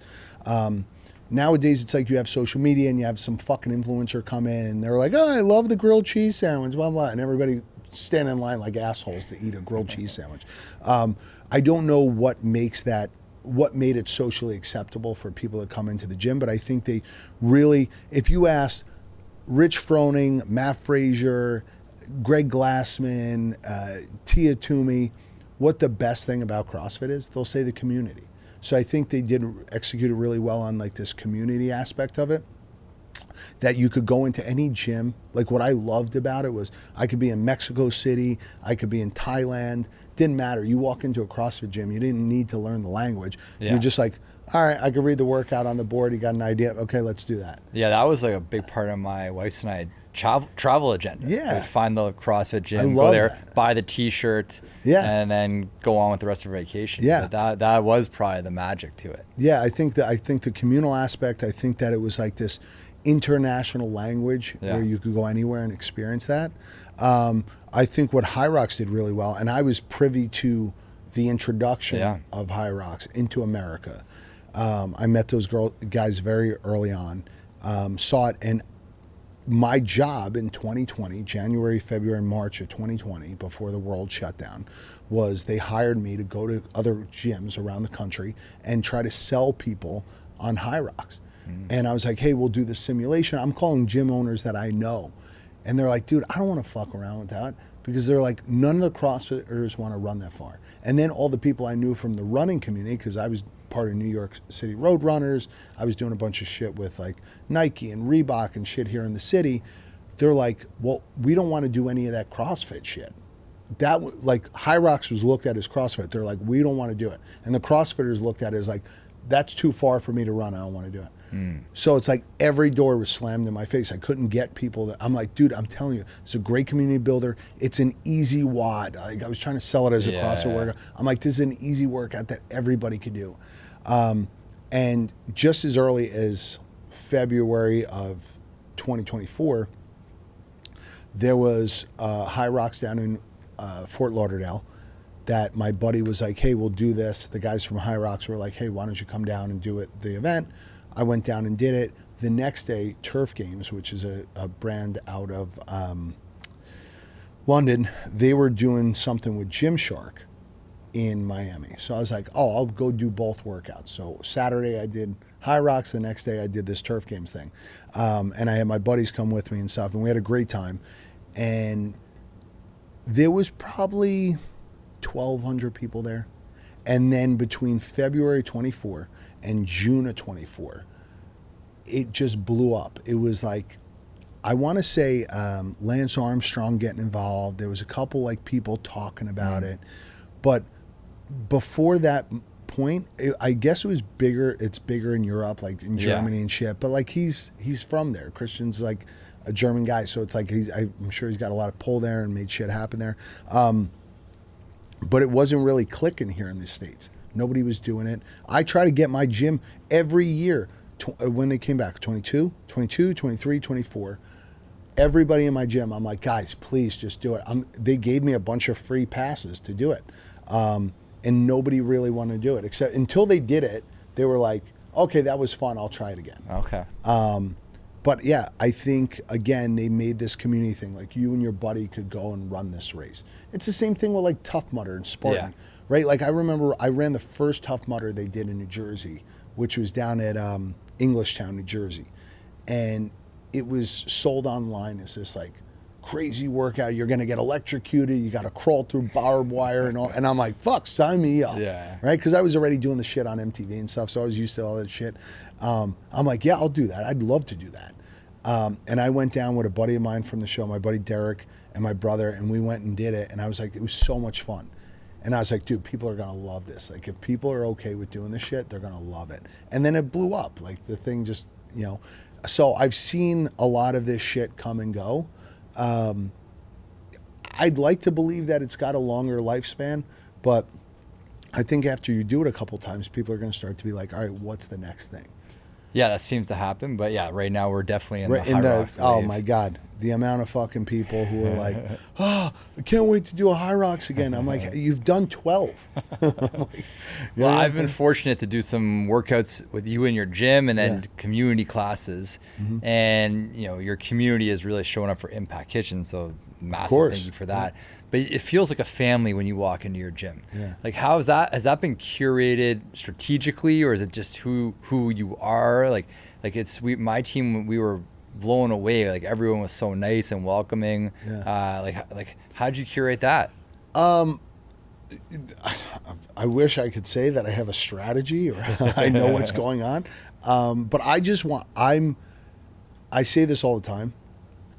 S1: Nowadays, it's like you have social media and you have some fucking influencer come in and they're like, oh, I love the grilled cheese sandwich, blah, blah. And everybody stand in line like assholes to eat a grilled cheese sandwich. I don't know what made it socially acceptable for people to come into the gym, but I think they really, if you ask Rich Froning, Matt Frazier, Greg Glassman, Tia Toomey, what the best thing about CrossFit is, they'll say the community. So I think they did execute it really well on like this community aspect of it, that you could go into any gym. Like what I loved about it was I could be in Mexico City, I could be in Thailand, didn't matter. You walk into a CrossFit gym, you didn't need to learn the language. Yeah. You're just like, all right, I could read the workout on the board, you got an idea, okay, let's do that.
S2: Yeah, that was like a big part of my wife's and I travel agenda.
S1: Yeah.
S2: We'd find the CrossFit gym, go there, buy the t-shirt, and then go on with the rest of our vacation.
S1: Yeah.
S2: But that was probably the magic to it.
S1: Yeah, I think the communal aspect, I think that it was like this international language where you could go anywhere and experience that. I think what High Rocks did really well, and I was privy to the introduction of High Rocks into America. I met those guys very early on, saw it, and my job in 2020, January, February, March of 2020, before the world shut down, was they hired me to go to other gyms around the country and try to sell people on High Rocks. And I was like, hey, we'll do the simulation. I'm calling gym owners that I know. And they're like, dude, I don't want to fuck around with that, because they're like, none of the CrossFitters want to run that far. And then all the people I knew from the running community, because I was part of New York City Road Runners, I was doing a bunch of shit with like Nike and Reebok and shit here in the city. They're like, well, we don't want to do any of that CrossFit shit. That, like, High Rocks was looked at as CrossFit. They're like, we don't want to do it. And the CrossFitters looked at it as like, that's too far for me to run. I don't want to do it. So it's like every door was slammed in my face. I couldn't get people. I'm like, dude, I'm telling you, it's a great community builder. It's an easy WOD. I was trying to sell it as a CrossFit workout. I'm like, this is an easy workout that everybody could do. And just as early as February of 2024, there was High Rocks down in Fort Lauderdale that my buddy was like, hey, we'll do this. The guys from High Rocks were like, hey, why don't you come down and do the event? I went down and did it. The next day, Turf Games, which is a brand out of London, they were doing something with Gymshark in Miami. So I was like, oh, I'll go do both workouts. So Saturday I did High Rocks. The next day I did this Turf Games thing. And I had my buddies come with me and stuff, and we had a great time. And there was probably 1,200 people there. And then between February 24 and June of 24, it just blew up. It was like, I want to say Lance Armstrong getting involved. There was a couple like people talking about it. But before that point, I guess it was bigger. It's bigger in Europe, like in Germany and shit. But like he's from there. Christian's like a German guy. So it's like I'm sure he's got a lot of pull there and made shit happen there. But it wasn't really clicking here in the States. Nobody was doing it. I try to get my gym every year when they came back, 22, 23, 24. Everybody in my gym, I'm like, guys, please just do it. They gave me a bunch of free passes to do it. And nobody really wanted to do it, except until they did it, they were like, okay, that was fun. I'll try it again.
S2: Okay.
S1: But yeah, I think, again, they made this community thing. Like you and your buddy could go and run this race. It's the same thing with like Tough Mudder and Spartan, right? Like I remember I ran the first Tough Mudder they did in New Jersey, which was down at Englishtown, New Jersey. And it was sold online as this like crazy workout. You're going to get electrocuted. You got to crawl through barbed wire and all. And I'm like, fuck, sign me up.
S2: Yeah.
S1: Right? Because I was already doing the shit on MTV and stuff. So I was used to all that shit. I'm like, yeah, I'll do that. I'd love to do that. And I went down with a buddy of mine from the show, my buddy Derek and my brother, and we went and did it. And I was like, it was so much fun. And I was like, dude, people are going to love this. Like if people are okay with doing this shit, they're going to love it. And then it blew up. Like the thing just, you know. So I've seen a lot of this shit come and go. I'd like to believe that it's got a longer lifespan, but I think after you do it a couple times, people are going to start to be like, all right, what's the next thing?
S2: Yeah, that seems to happen. But yeah, right now we're definitely in
S1: Right,
S2: the High Rocks wave.
S1: oh my God, the amount of fucking people who are like, oh, I can't wait to do a High Rocks again. I'm like, you've done 12. Like,
S2: well, I've been fortunate to do some workouts with you in your gym and then community classes. Mm-hmm. And, you know, your community is really showing up for Impact Kitchen. So massive thank you for that. Yeah. But it feels like a family when you walk into your gym. Yeah. Like, how is that? Has that been curated strategically, or is it just who you are? Like my team, we were blown away. Like, everyone was so nice and welcoming. Yeah. Like how'd you curate that?
S1: I wish I could say that I have a strategy or I know what's going on. But I say this all the time.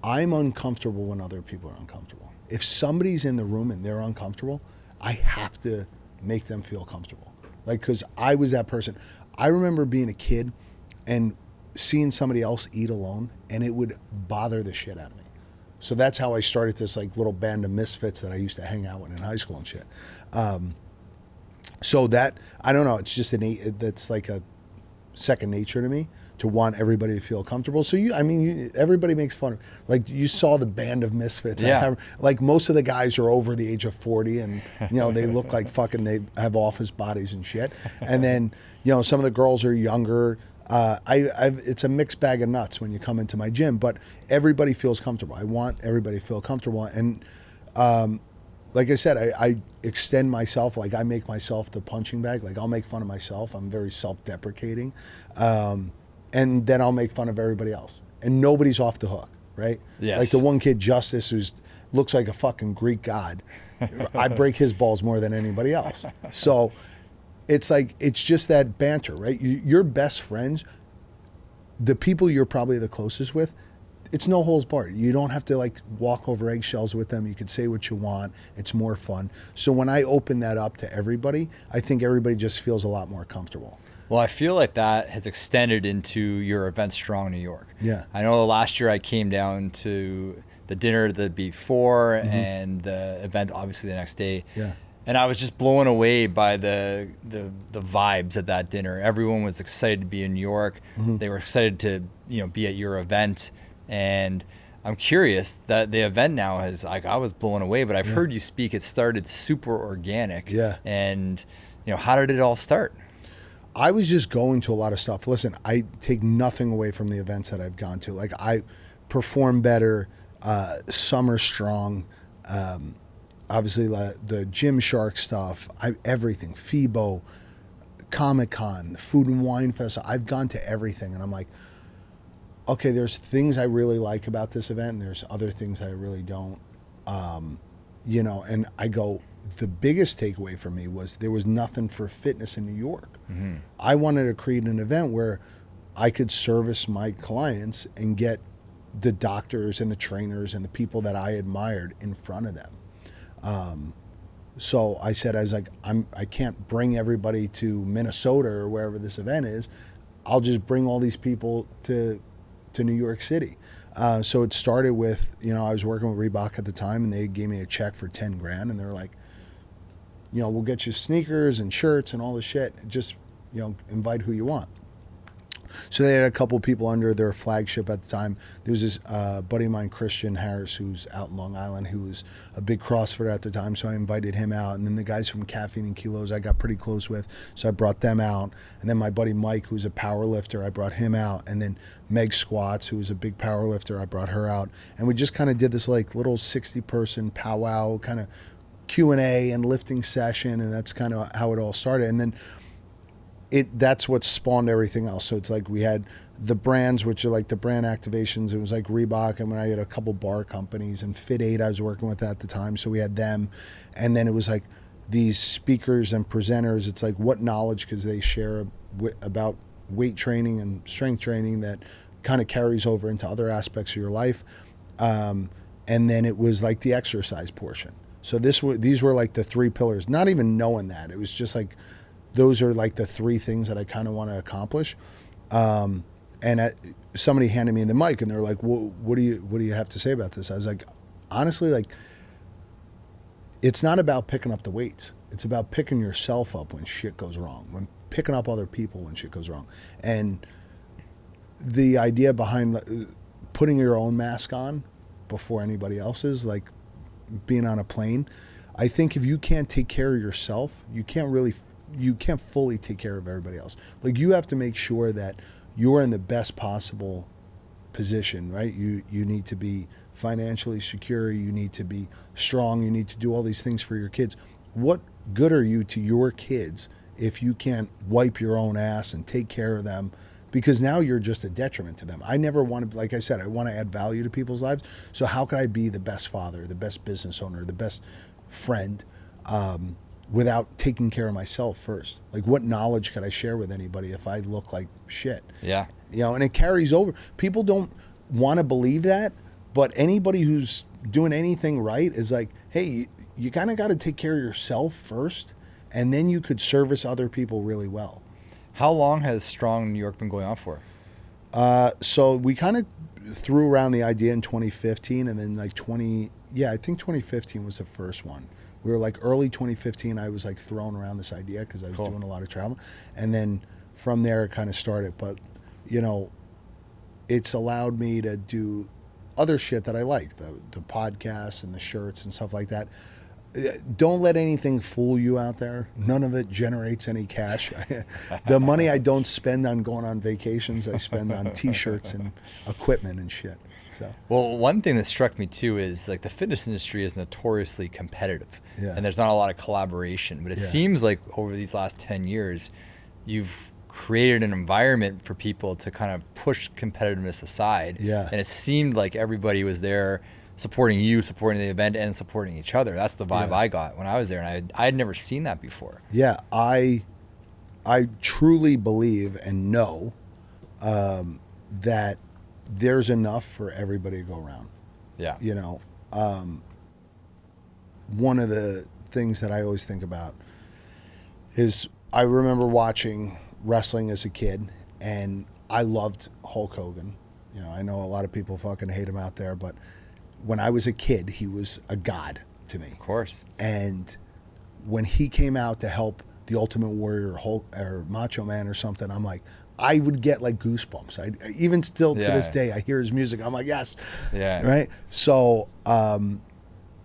S1: I'm uncomfortable when other people are uncomfortable. If somebody's in the room and they're uncomfortable, I have to make them feel comfortable. Like, because I was that person. I remember being a kid and seeing somebody else eat alone, and it would bother the shit out of me. So that's how I started this like little band of misfits that I used to hang out with in high school and shit. So that, I don't know, it's just that's like a second nature to me, to want everybody to feel comfortable. So everybody makes fun of, like, you saw the band of misfits.
S2: Yeah.
S1: Like, most of the guys are over the age of 40 and, you know, they look like fucking, they have office bodies and shit. And then, you know, some of the girls are younger. It's a mixed bag of nuts when you come into my gym, but everybody feels comfortable. I want everybody to feel comfortable. And, like I said, I extend myself, like I make myself the punching bag. Like, I'll make fun of myself. I'm very self-deprecating. And then I'll make fun of everybody else. And nobody's off the hook, right?
S2: Yes.
S1: Like the one kid, Justice, looks like a fucking Greek god. I break his balls more than anybody else. So it's like, it's just that banter, right? Your best friends, the people you're probably the closest with, it's no holds barred. You don't have to like walk over eggshells with them. You can say what you want. It's more fun. So when I open that up to everybody, I think everybody just feels a lot more comfortable.
S2: Well, I feel like that has extended into your event Strong New York.
S1: Yeah.
S2: I know last year I came down to the dinner the before and the event obviously the next day.
S1: Yeah.
S2: And I was just blown away by the vibes at that dinner. Everyone was excited to be in New York. Mm-hmm. They were excited to, you know, be at your event. And I'm curious that the event now has, like, I was blown away, but I've heard you speak, it started super organic.
S1: Yeah.
S2: And, you know, how did it all start?
S1: I was just going to a lot of stuff. Listen, I take nothing away from the events that I've gone to. Like, I perform better, Summer Strong, obviously the Gymshark stuff, everything, FIBO, Comic-Con, Food and Wine Festival. I've gone to everything, and I'm like, okay, there's things I really like about this event, and there's other things that I really don't. You know, and I go, the biggest takeaway for me was there was nothing for fitness in New York. Mm-hmm. I wanted to create an event where I could service my clients and get the doctors and the trainers and the people that I admired in front of them. So I said, I was like, I can't bring everybody to Minnesota or wherever this event is. I'll just bring all these people to New York City. So it started with, you know, I was working with Reebok at the time, and they gave me a check for $10,000, and they were like, you know, we'll get you sneakers and shirts and all this shit. Just, you know, invite who you want. So they had a couple of people under their flagship at the time. There was this buddy of mine, Christian Harris, who's out in Long Island, who was a big CrossFitter at the time. So I invited him out. And then the guys from Caffeine and Kilos I got pretty close with. So I brought them out. And then my buddy Mike, who's a power lifter, I brought him out. And then Meg Squats, who was a big power lifter, I brought her out. And we just kind of did this like little 60-person powwow kind of Q&A and lifting session. And that's kind of how it all started. And then that's what spawned everything else. So it's like we had the brands, which are like the brand activations. It was like Reebok, and when I had a couple bar companies, and Fit 8 I was working with at the time, so we had them. And then it was like these speakers and presenters. It's like, what knowledge could they share about weight training and strength training that kind of carries over into other aspects of your life. And then it was like the exercise portion. So these were like the three pillars, not even knowing that. It was just like, those are like the three things that I kind of want to accomplish. Somebody handed me the mic, and they're like, what do you have to say about this? I was like, honestly, like, it's not about picking up the weights. It's about picking yourself up when shit goes wrong, when picking up other people when shit goes wrong. And the idea behind putting your own mask on before anybody else's, like being on a plane, I think if you can't take care of yourself, you can't fully take care of everybody else. Like, you have to make sure that you're in the best possible position, right? You need to be financially secure, you need to be strong, you need to do all these things for your kids. What good are you to your kids if you can't wipe your own ass and take care of them? Because now you're just a detriment to them. I never want to, like I said, I want to add value to people's lives. So how can I be the best father, the best business owner, the best friend, without taking care of myself first? Like, what knowledge could I share with anybody if I look like shit?
S2: Yeah.
S1: You know, and it carries over. People don't want to believe that, but anybody who's doing anything right is like, hey, you kind of got to take care of yourself first, and then you could service other people really well.
S2: How long has Strong New York been going on for?
S1: So we kind of threw around the idea in 2015, and then like I think 2015 was the first one. We were like early 2015, I was like throwing around this idea because I was doing a lot of travel. And then from there it kind of started. But, you know, it's allowed me to do other shit that I like, the podcasts and the shirts and stuff like that. Don't let anything fool you out there. None of it generates any cash. The money I don't spend on going on vacations, I spend on T-shirts and equipment and shit. So.
S2: Well, one thing that struck me too is like the fitness industry is notoriously competitive, and there's not a lot of collaboration. But it seems like over these last 10 years, you've created an environment for people to kind of push competitiveness aside.
S1: Yeah.
S2: And it seemed like everybody was there supporting you, supporting the event, and supporting each other. That's the vibe I got when I was there, and I had never seen that before.
S1: Yeah, I truly believe and know that there's enough for everybody to go around.
S2: Yeah.
S1: You know, one of the things that I always think about is I remember watching wrestling as a kid, and I loved Hulk Hogan. You know, I know a lot of people fucking hate him out there, but when I was a kid, he was a god to me.
S2: Of course.
S1: And when he came out to help the Ultimate Warrior, Hulk, or Macho Man or something, I'm like, I would get like goosebumps. Even still to this day, I hear his music, I'm like, yes.
S2: Yeah.
S1: Right? So,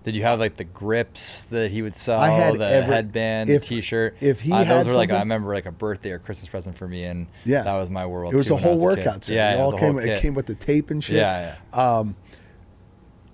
S2: did you have like the grips that he would sell?
S1: I had
S2: the headband, the T-shirt.
S1: If he
S2: those
S1: had
S2: were like, I
S1: something-
S2: remember like a birthday or Christmas present for me, and that was my world.
S1: It was
S2: too
S1: a
S2: when I
S1: whole
S2: was a kid.
S1: workout set.
S2: Yeah,
S1: it came with the tape and shit.
S2: Yeah.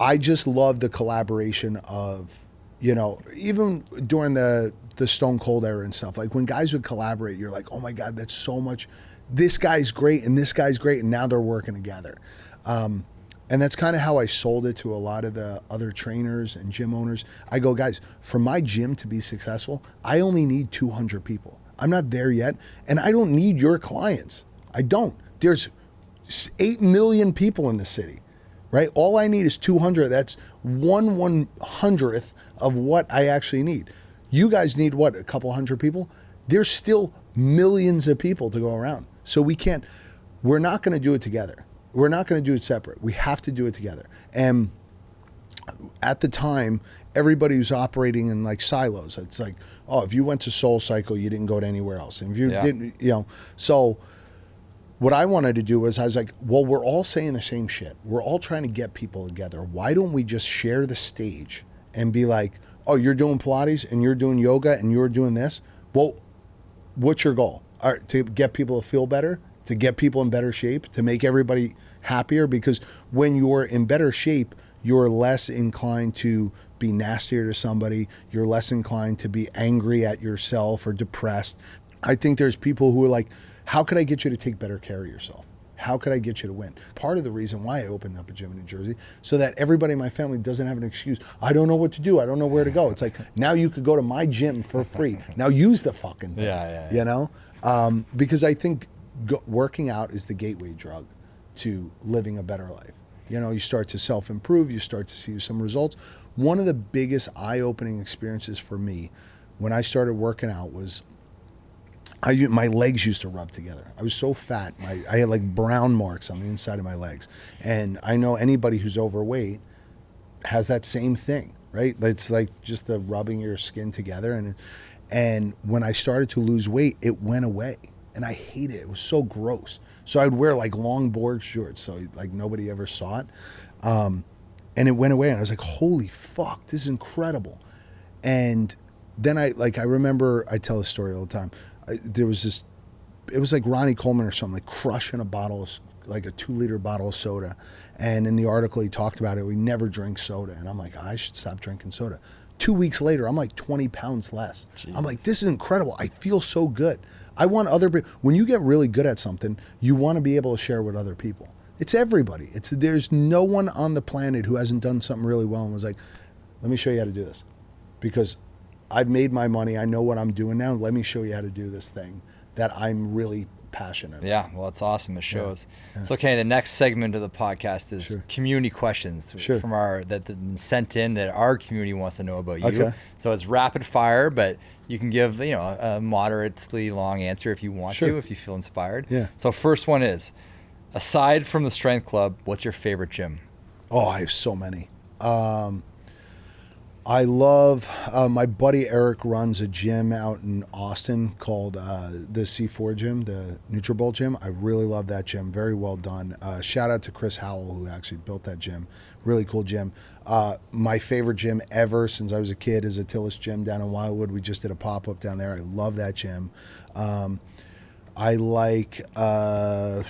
S1: I just love the collaboration of, you know, even during the Stone Cold era and stuff. Like when guys would collaborate, you're like, oh my God, that's so much. This guy's great and this guy's great, and now they're working together. And that's kind of how I sold it to a lot of the other trainers and gym owners. I go, guys, for my gym to be successful, I only need 200 people. I'm not there yet, and I don't need your clients. I don't. There's 8 million people in the city, right? All I need is 200. That's 1/100th of what I actually need. You guys need what, a couple hundred people? There's still millions of people to go around. So we're not going to do it together. We're not going to do it separate. We have to do it together. And at the time, everybody was operating in like silos. It's like, oh, if you went to Soul Cycle, you didn't go to anywhere else. And if you didn't, you know, so what I wanted to do was I was like, well, we're all saying the same shit. We're all trying to get people together. Why don't we just share the stage and be like, oh, you're doing Pilates and you're doing yoga and you're doing this? Well, what's your goal? To get people to feel better, to get people in better shape, to make everybody happier? Because when you're in better shape, you're less inclined to be nastier to somebody. You're less inclined to be angry at yourself or depressed. I think there's people who are like, how could I get you to take better care of yourself? How could I get you to win? Part of the reason why I opened up a gym in New Jersey, so that everybody in my family doesn't have an excuse. I don't know what to do. I don't know where to go. It's like, now you could go to my gym for free. Now use the fucking thing. You know? Because I think working out is the gateway drug to living a better life. You know, you start to self-improve. You start to see some results. One of the biggest eye-opening experiences for me when I started working out was my legs used to rub together. I was so fat. I had like brown marks on the inside of my legs. And I know anybody who's overweight has that same thing. right? It's like just the rubbing your skin together. And when I started to lose weight, it went away. And I hated it. It was so gross. So I'd wear like long board shorts so like nobody ever saw it. And it went away. And I was like, holy fuck, this is incredible. And then I remember, I tell this story all the time. There was this, it was like Ronnie Coleman or something, like crushing a bottle of, like a 2-liter bottle of soda. And in the article he talked about it, we never drink soda. And I'm like, I should stop drinking soda. 2 weeks later, I'm like 20 pounds less. Jeez. I'm like, this is incredible. I feel so good. I want other people, when you get really good at something, you want to be able to share with other people. It's everybody. There's no one on the planet who hasn't done something really well and was like, let me show you how to do this. Because I've made my money. I know what I'm doing now. Let me show you how to do this thing that I'm really passionate about.
S2: Yeah, well, it's awesome. It shows.
S1: Yeah.
S2: So, okay, the next segment of the podcast is
S1: Sure.
S2: community questions
S1: Sure.
S2: that have been sent in that our community wants to know about you.
S1: Okay.
S2: So it's rapid fire, but you can give a moderately long answer if you want
S1: Sure.
S2: to, if you feel inspired.
S1: Yeah.
S2: So first one is, aside from the strength club, what's your favorite gym?
S1: Oh, I have so many. I love, my buddy Eric runs a gym out in Austin called the C4 gym, the NutriBullet gym. I really love that gym. Very well done. Shout out to Chris Howell, who actually built that gym. Really cool gym. My favorite gym ever since I was a kid is Attila's gym down in Wildwood. We just did a pop-up down there. I love that gym. I like, God,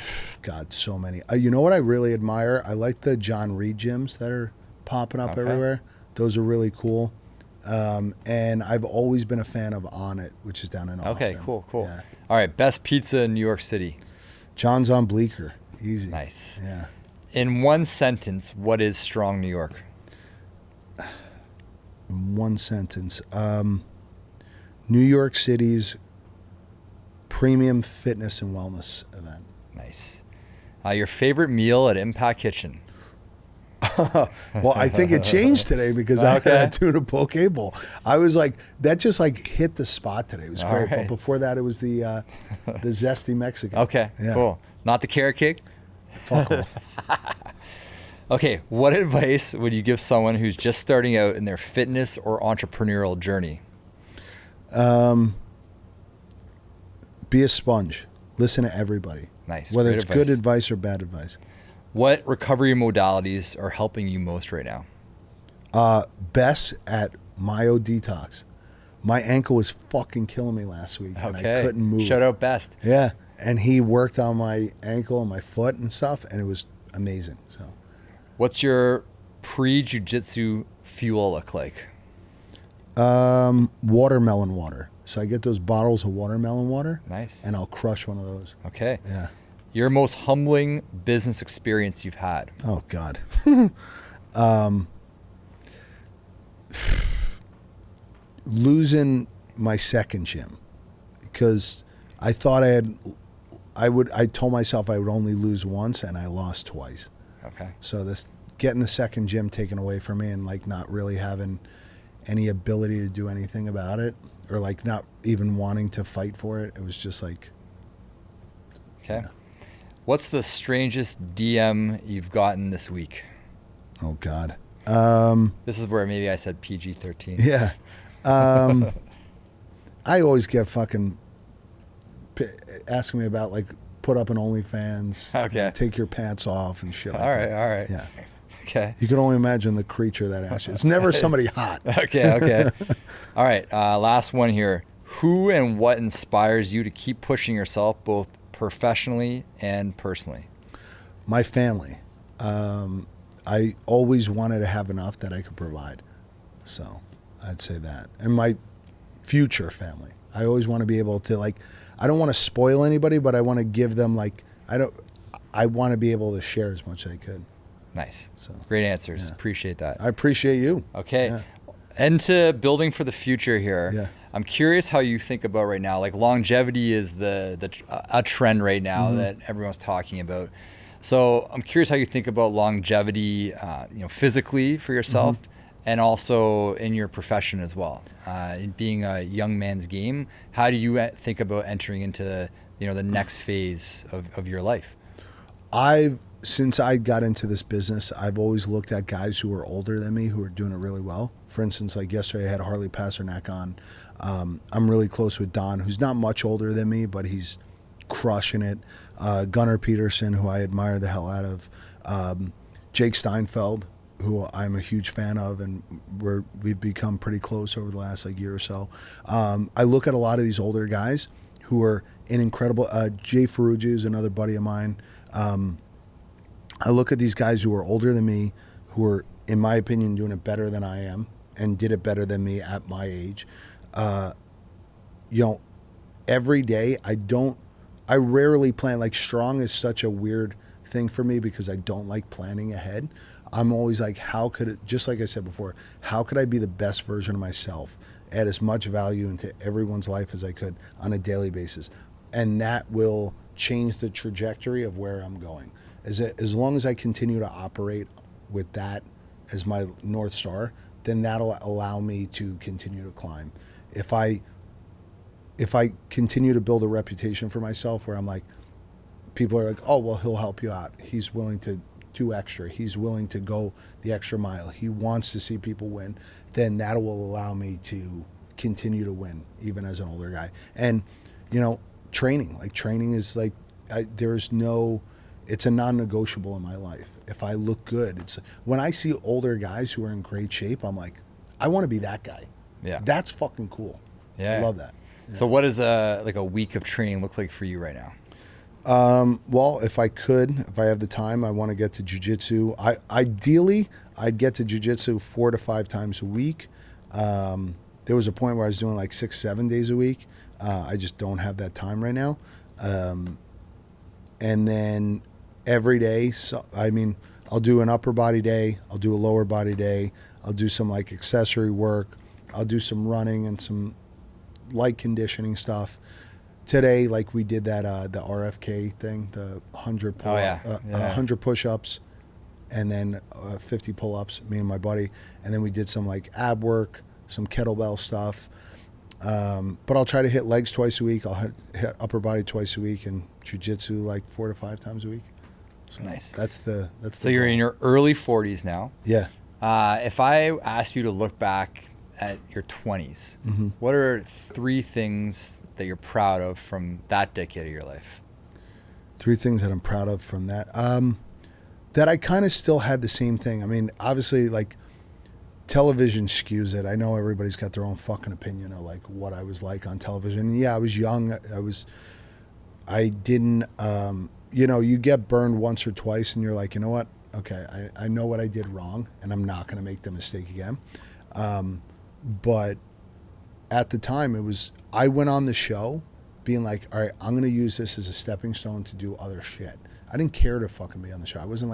S1: so many. You know what I really admire? I like the John Reed gyms that are popping up everywhere. Those are really cool. And I've always been a fan of On It, which is down in Austin.
S2: Okay, cool.
S1: Yeah.
S2: All right, best pizza in New York City?
S1: John's on Bleecker. Easy.
S2: Nice.
S1: Yeah.
S2: In one sentence, what is strong New York?
S1: In one sentence. New York City's premium fitness and wellness event.
S2: Nice. Your favorite meal at Impact Kitchen?
S1: Well, I think it changed today because I had a tuna poke bowl. I was like, that just like hit the spot today. It was great.
S2: Right.
S1: But before that, it was the zesty Mexican.
S2: Okay, cool. Not the carrot cake?
S1: Fuck off.
S2: Okay, what advice would you give someone who's just starting out in their fitness or entrepreneurial journey?
S1: Be a sponge. Listen to everybody.
S2: Nice.
S1: Whether
S2: Great
S1: it's
S2: advice.
S1: good advice or bad advice.
S2: What recovery modalities are helping you most right now?
S1: Best at Myo Detox. My ankle was fucking killing me last week and I couldn't move.
S2: Shout out Best.
S1: Yeah. And he worked on my ankle and my foot and stuff and it was amazing. So
S2: What's your pre-jiu-jitsu fuel look like?
S1: watermelon water. So I get those bottles of watermelon water.
S2: Nice.
S1: And I'll crush one of those.
S2: Okay.
S1: Yeah.
S2: Your most humbling business experience you've had?
S1: Oh, God. Losing my second gym because I thought I told myself I would only lose once and I lost twice.
S2: Okay.
S1: So getting the second gym taken away from me and like not really having any ability to do anything about it or like not even wanting to fight for it. It was just like.
S2: Okay.
S1: Yeah.
S2: What's the strangest DM you've gotten this week?
S1: Oh, God.
S2: This is where maybe I said PG-13.
S1: Yeah. I always get fucking asking me about like put up an OnlyFans.
S2: Okay.
S1: Take your pants off and shit like
S2: All
S1: that.
S2: right.
S1: Yeah.
S2: Okay.
S1: You can only imagine the creature that asks you. It's never somebody hot.
S2: Okay. All right. Last one here. Who and what inspires you to keep pushing yourself both professionally and personally?
S1: My family. I always wanted to have enough that I could provide. So I'd say that. And my future family. I always want to be able to like, I don't want to spoil anybody, but I want to give them like, I want to be able to share as much as I could.
S2: Nice.
S1: So
S2: great answers.
S1: yeah.
S2: Appreciate that.
S1: I appreciate you.
S2: Okay.
S1: Yeah.
S2: Into building for the future here.
S1: Yeah.
S2: I'm curious how you think about right now. Like longevity is a trend right now that everyone's talking about. So I'm curious how you think about longevity, physically for yourself, and also in your profession as well. In being a young man's game, how do you think about entering into the next phase of your life?
S1: I've since I got into this business, I've always looked at guys who are older than me who are doing it really well. For instance, like yesterday I had Harley Pasternak on. I'm really close with Don, who's not much older than me, but he's crushing it. Gunnar Peterson, who I admire the hell out of. Jake Steinfeld, who I'm a huge fan of, and we've become pretty close over the last year or so. I look at a lot of these older guys who are in incredible. Jay Ferrugia is another buddy of mine. I look at these guys who are older than me, who are, in my opinion, doing it better than I am, and did it better than me at my age. Every day I rarely plan. Like, strong is such a weird thing for me because I don't like planning ahead. I'm always like, how could it, just like I said before, how could I be the best version of myself, add as much value into everyone's life as I could on a daily basis? And that will change the trajectory of where I'm going. As long as I continue to operate with that as my North Star, then that'll allow me to continue to climb. If I continue to build a reputation for myself where I'm like, people are like, oh, well, he'll help you out. He's willing to do extra. He's willing to go the extra mile. He wants to see people win. Then that will allow me to continue to win, even as an older guy. And, training is like, it's a non-negotiable in my life. If I look good, when I see older guys who are in great shape, I'm like, I want to be that guy.
S2: Yeah.
S1: That's fucking cool. Yeah. I love that. Yeah.
S2: So what does a week of training look like for you right now?
S1: Well, if I have the time, I want to get to jiu-jitsu. Ideally, I'd get to jiu-jitsu 4 to 5 times a week. There was a point where I was doing 6-7 days a week. I just don't have that time right now. And then every day, I'll do an upper body day. I'll do a lower body day. I'll do some accessory work. I'll do some running and some light conditioning stuff. Today, we did that the RFK thing, the 100 100 push-ups, and then 50 pull-ups. Me and my buddy, and then we did some ab work, some kettlebell stuff. But I'll try to hit legs twice a week. I'll hit upper body twice a week, and jiu-jitsu 4 to 5 times a week. So
S2: nice.
S1: So
S2: you're in your early 40s now.
S1: Yeah.
S2: If I asked you to look back at your 20s,
S1: mm-hmm.
S2: what are 3 things that you're proud of from that decade of your life?
S1: 3 things that I'm proud of from that. That I kind of still had the same thing. Obviously, television skews it. I know everybody's got their own fucking opinion of what I was like on television. Yeah, I was young. I didn't, you get burned once or twice and you're like, you know what? Okay, I know what I did wrong and I'm not going to make the mistake again. But at the time I went on the show being like, all right, I'm going to use this as a stepping stone to do other shit. I didn't care to fucking be on the show. I wasn't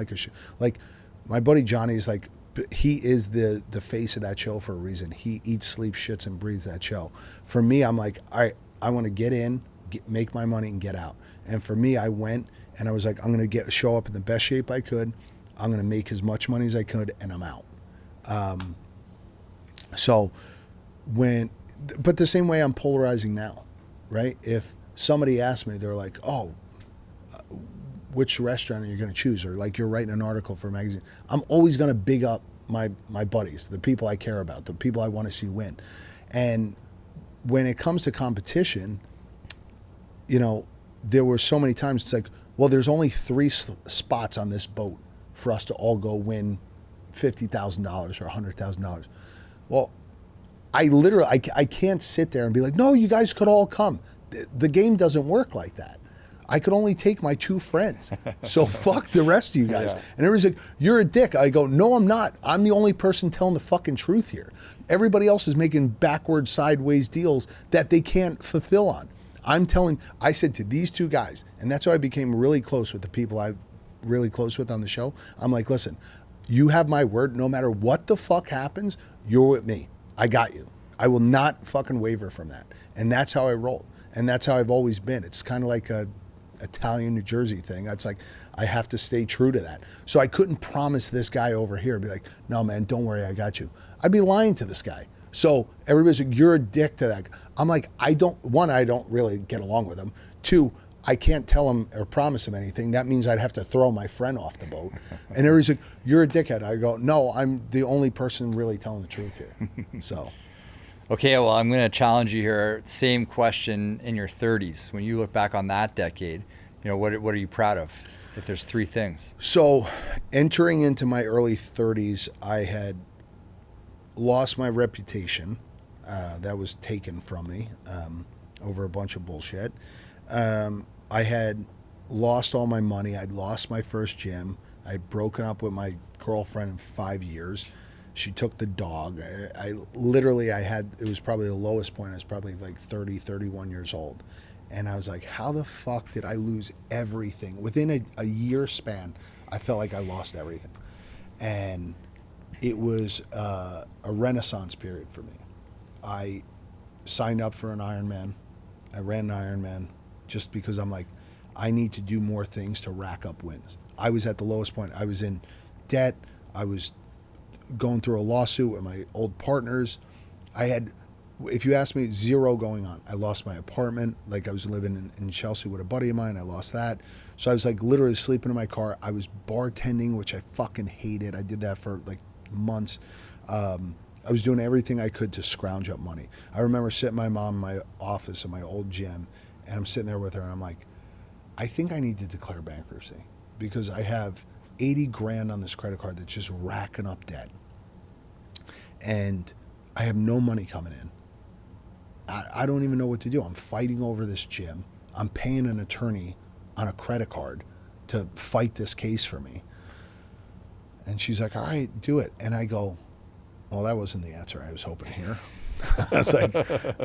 S1: my buddy Johnny's he is the face of that show for a reason. He eats, sleeps, shits, and breathes that show. For me, I'm like, all right, I want to get in, make my money, and get out. And for me, I went and I was like, I'm going to show up in the best shape I could. I'm going to make as much money as I could, and I'm out. But the same way I'm polarizing now, right? If somebody asked me, they're like, oh, which restaurant are you going to choose? Or you're writing an article for a magazine. I'm always going to big up my buddies, the people I care about, the people I want to see win. And when it comes to competition, there were so many times it's well, there's only 3 spots on this boat for us to all go win $50,000 or $100,000. Well, I can't sit there and be like, no, you guys could all come. The game doesn't work like that. I could only take my 2 friends. So fuck the rest of you guys. Yeah. And everybody's like, you're a dick. I go, no, I'm not. I'm the only person telling the fucking truth here. Everybody else is making backwards, sideways deals that they can't fulfill on. I said to these 2 guys, and that's how I became really close with the people I'm really close with on the show. I'm like, listen, you have my word. No matter what the fuck happens, you're with me. I got you. I will not fucking waver from that. And that's how I roll. And that's how I've always been. It's kind of like a Italian New Jersey thing. It's I have to stay true to that. So I couldn't promise this guy over here, be like, no man, don't worry, I got you. I'd be lying to this guy. So everybody's like, you're a dick to that. I'm like, I don't really get along with him. 2, I can't tell him or promise him anything. That means I'd have to throw my friend off the boat. And everybody's like, you're a dickhead. I go, no, I'm the only person really telling the truth here. So.
S2: Okay, well, I'm going to challenge you here. Same question in your 30s. When you look back on that decade, what are you proud of? If there's 3 things.
S1: So entering into my early 30s, I had lost my reputation. That was taken from me over a bunch of bullshit. I had lost all my money. I'd lost my first gym. I'd broken up with my girlfriend in 5 years. She took the dog. I literally, it was probably the lowest point. I was probably like 30, 31 years old. And I was like, how the fuck did I lose everything? Within a year span, I felt like I lost everything. And it was a renaissance period for me. I signed up for an Ironman. I ran an Ironman just because I'm like, I need to do more things to rack up wins. I was at the lowest point. I was in debt. I was going through a lawsuit with my old partners. I had, if you ask me, 0 going on. I lost my apartment. Like I was living in Chelsea with a buddy of mine. I lost that. So I was like literally sleeping in my car. I was bartending, which I fucking hated. I did that for like months. I was doing everything I could to scrounge up money. I remember sitting my mom in my office in my old gym, and I'm sitting there with her, and I'm like, I think I need to declare bankruptcy because I have 80 grand on this credit card that's just racking up debt. And I have no money coming in. I don't even know what to do. I'm fighting over this gym. I'm paying an attorney on a credit card to fight this case for me. And she's like, all right, do it. And I go, well, that wasn't the answer I was hoping to hear. I was like,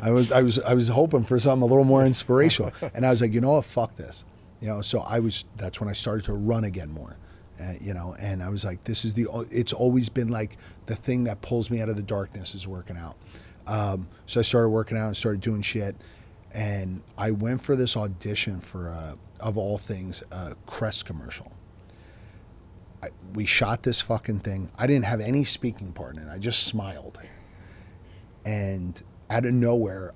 S1: I was hoping for something a little more inspirational. And I was like, you know what, fuck this. So that's when I started to run again more. And I was like, it's always been like the thing that pulls me out of the darkness is working out. So I started working out and started doing shit. And I went for this audition for, of all things, a Crest commercial. We shot this fucking thing. I didn't have any speaking part in it. I just smiled. And out of nowhere,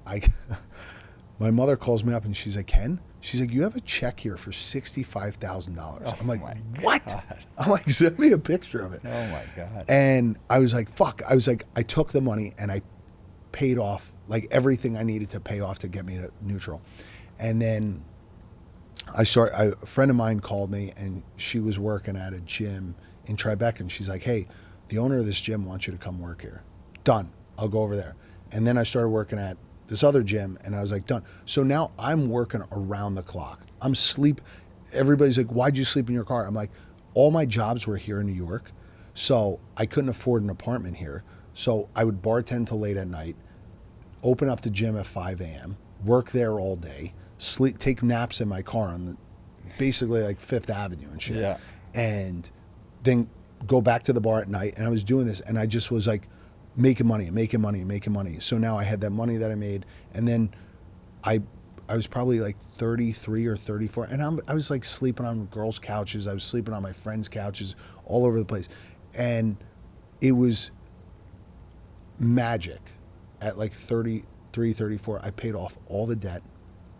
S1: my mother calls me up and she's like, Ken? She's like, you have a check here for $65,000. I'm like, what? God. I'm like, send me a picture of it.
S2: Oh my God.
S1: And I was like, fuck. I was like, I took the money and I paid off like everything I needed to pay off to get me to neutral. And then a friend of mine called me and she was working at a gym in Tribeca and she's like, hey, the owner of this gym wants you to come work here. Done. I'll go over there. And then I started working at this other gym and I was like, done. So now I'm working around the clock. I'm sleep. Everybody's like, why'd you sleep in your car? I'm like, all my jobs were here in New York. So I couldn't afford an apartment here. So I would bartend till late at night, open up the gym at 5 a.m., work there all day, sleep, take naps in my car on basically like Fifth Avenue and shit.
S2: Yeah.
S1: And then go back to the bar at night. And I was doing this and I just was like, making money. So now I had that money that I made, and then I was probably like 33 or 34, and I was like sleeping on girls' couches. I was sleeping on my friends' couches all over the place, and it was magic. At like 33, 34, I paid off all the debt.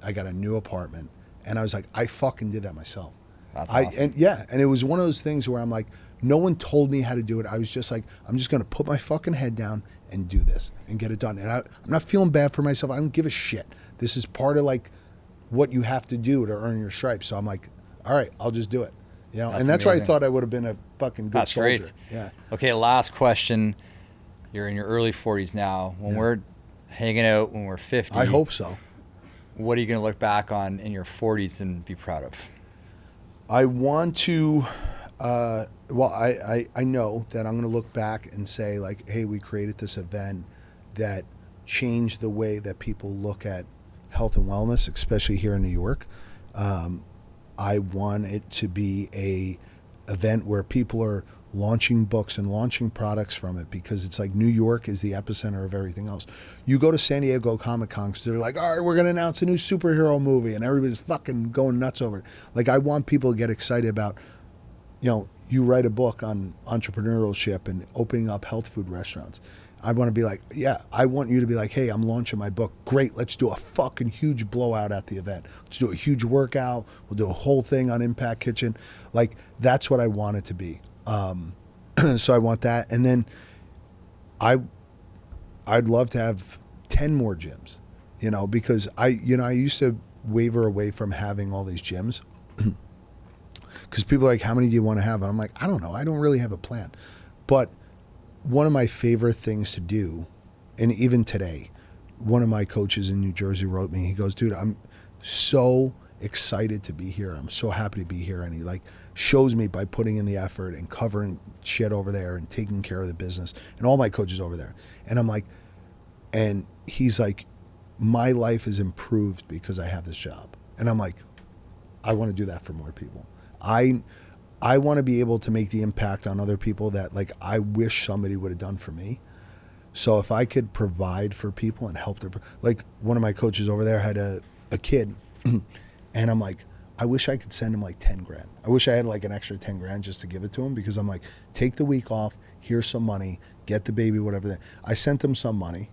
S1: I got a new apartment, and I was like, I fucking did that myself.
S2: That's awesome.
S1: And it was one of those things where I'm like, no one told me how to do it. I was just like, I'm just going to put my fucking head down and do this and get it done. And I'm not feeling bad for myself. I don't give a shit. This is part of like what you have to do to earn your stripes. So I'm like, all right, I'll just do it. And that's why I thought I would have been a fucking good soldier. Great. Yeah.
S2: Okay, last question. You're in your early 40s now. When we're hanging out, when we're 50.
S1: I hope so.
S2: What are you going to look back on in your 40s and be proud of?
S1: I want to, I know that I'm going to look back and say like, hey, we created this event that changed the way that people look at health and wellness, especially here in New York. I want it to be a event where people are launching books and launching products from it, because it's like New York is the epicenter of everything else. You go to San Diego Comic-Con, they're like, all right, we're going to announce a new superhero movie, and everybody's fucking going nuts over it. Like, I want people to get excited about, you write a book on entrepreneurship and opening up health food restaurants. I want to be like, yeah, I want you to be like, hey, I'm launching my book. Great, let's do a fucking huge blowout at the event. Let's do a huge workout. We'll do a whole thing on Impact Kitchen. Like, that's what I want it to be. So I want that. And then I'd love to have 10 more gyms, you know, because I used to waver away from having all these gyms because people are like, how many do you want to have? And I'm like, I don't know. I don't really have a plan. But one of my favorite things to do, and even today, one of my coaches in New Jersey wrote me, he goes, dude, I'm so excited to be here. I'm so happy to be here. And he like shows me by putting in the effort and covering shit over there and taking care of the business and all my coaches over there. And I'm like, and he's like, my life is improved because I have this job. And I'm like, I want to do that for more people. I want to be able to make the impact on other people that like I wish somebody would have done for me. So if I could provide for people and help them, like one of my coaches over there had a kid and I'm like, I wish I could send him like 10 grand. I wish I had like an extra 10 grand just to give it to him because I'm like, take the week off, here's some money, get the baby, whatever. I sent him some money.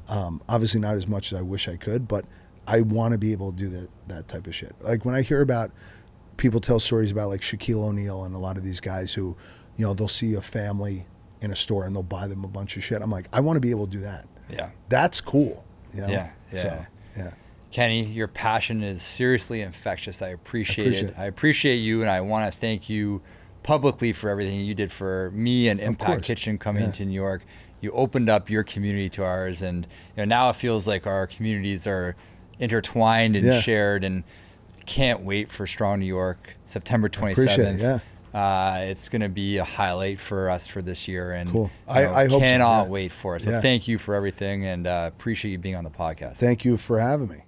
S1: Obviously not as much as I wish I could, but I want to be able to do that type of shit. Like when I hear about people tell stories about like Shaquille O'Neal and a lot of these guys who, you know, they'll see a family in a store and they'll buy them a bunch of shit. I'm like, I want to be able to do that.
S2: Yeah.
S1: That's cool. You know?
S2: Yeah.
S1: So, yeah.
S2: Kenny, your passion is seriously infectious. I appreciate it. I appreciate you, and I want to thank you publicly for everything you did for me and Impact Kitchen coming to New York. You opened up your community to ours, and you know, now it feels like our communities are intertwined and shared, and can't wait for Strong New York, September 27th. It's going to be a highlight for us for this year, and
S1: cool.
S2: I hope cannot wait for it. So thank you for everything, and appreciate you being on the podcast.
S1: Thank you for having me.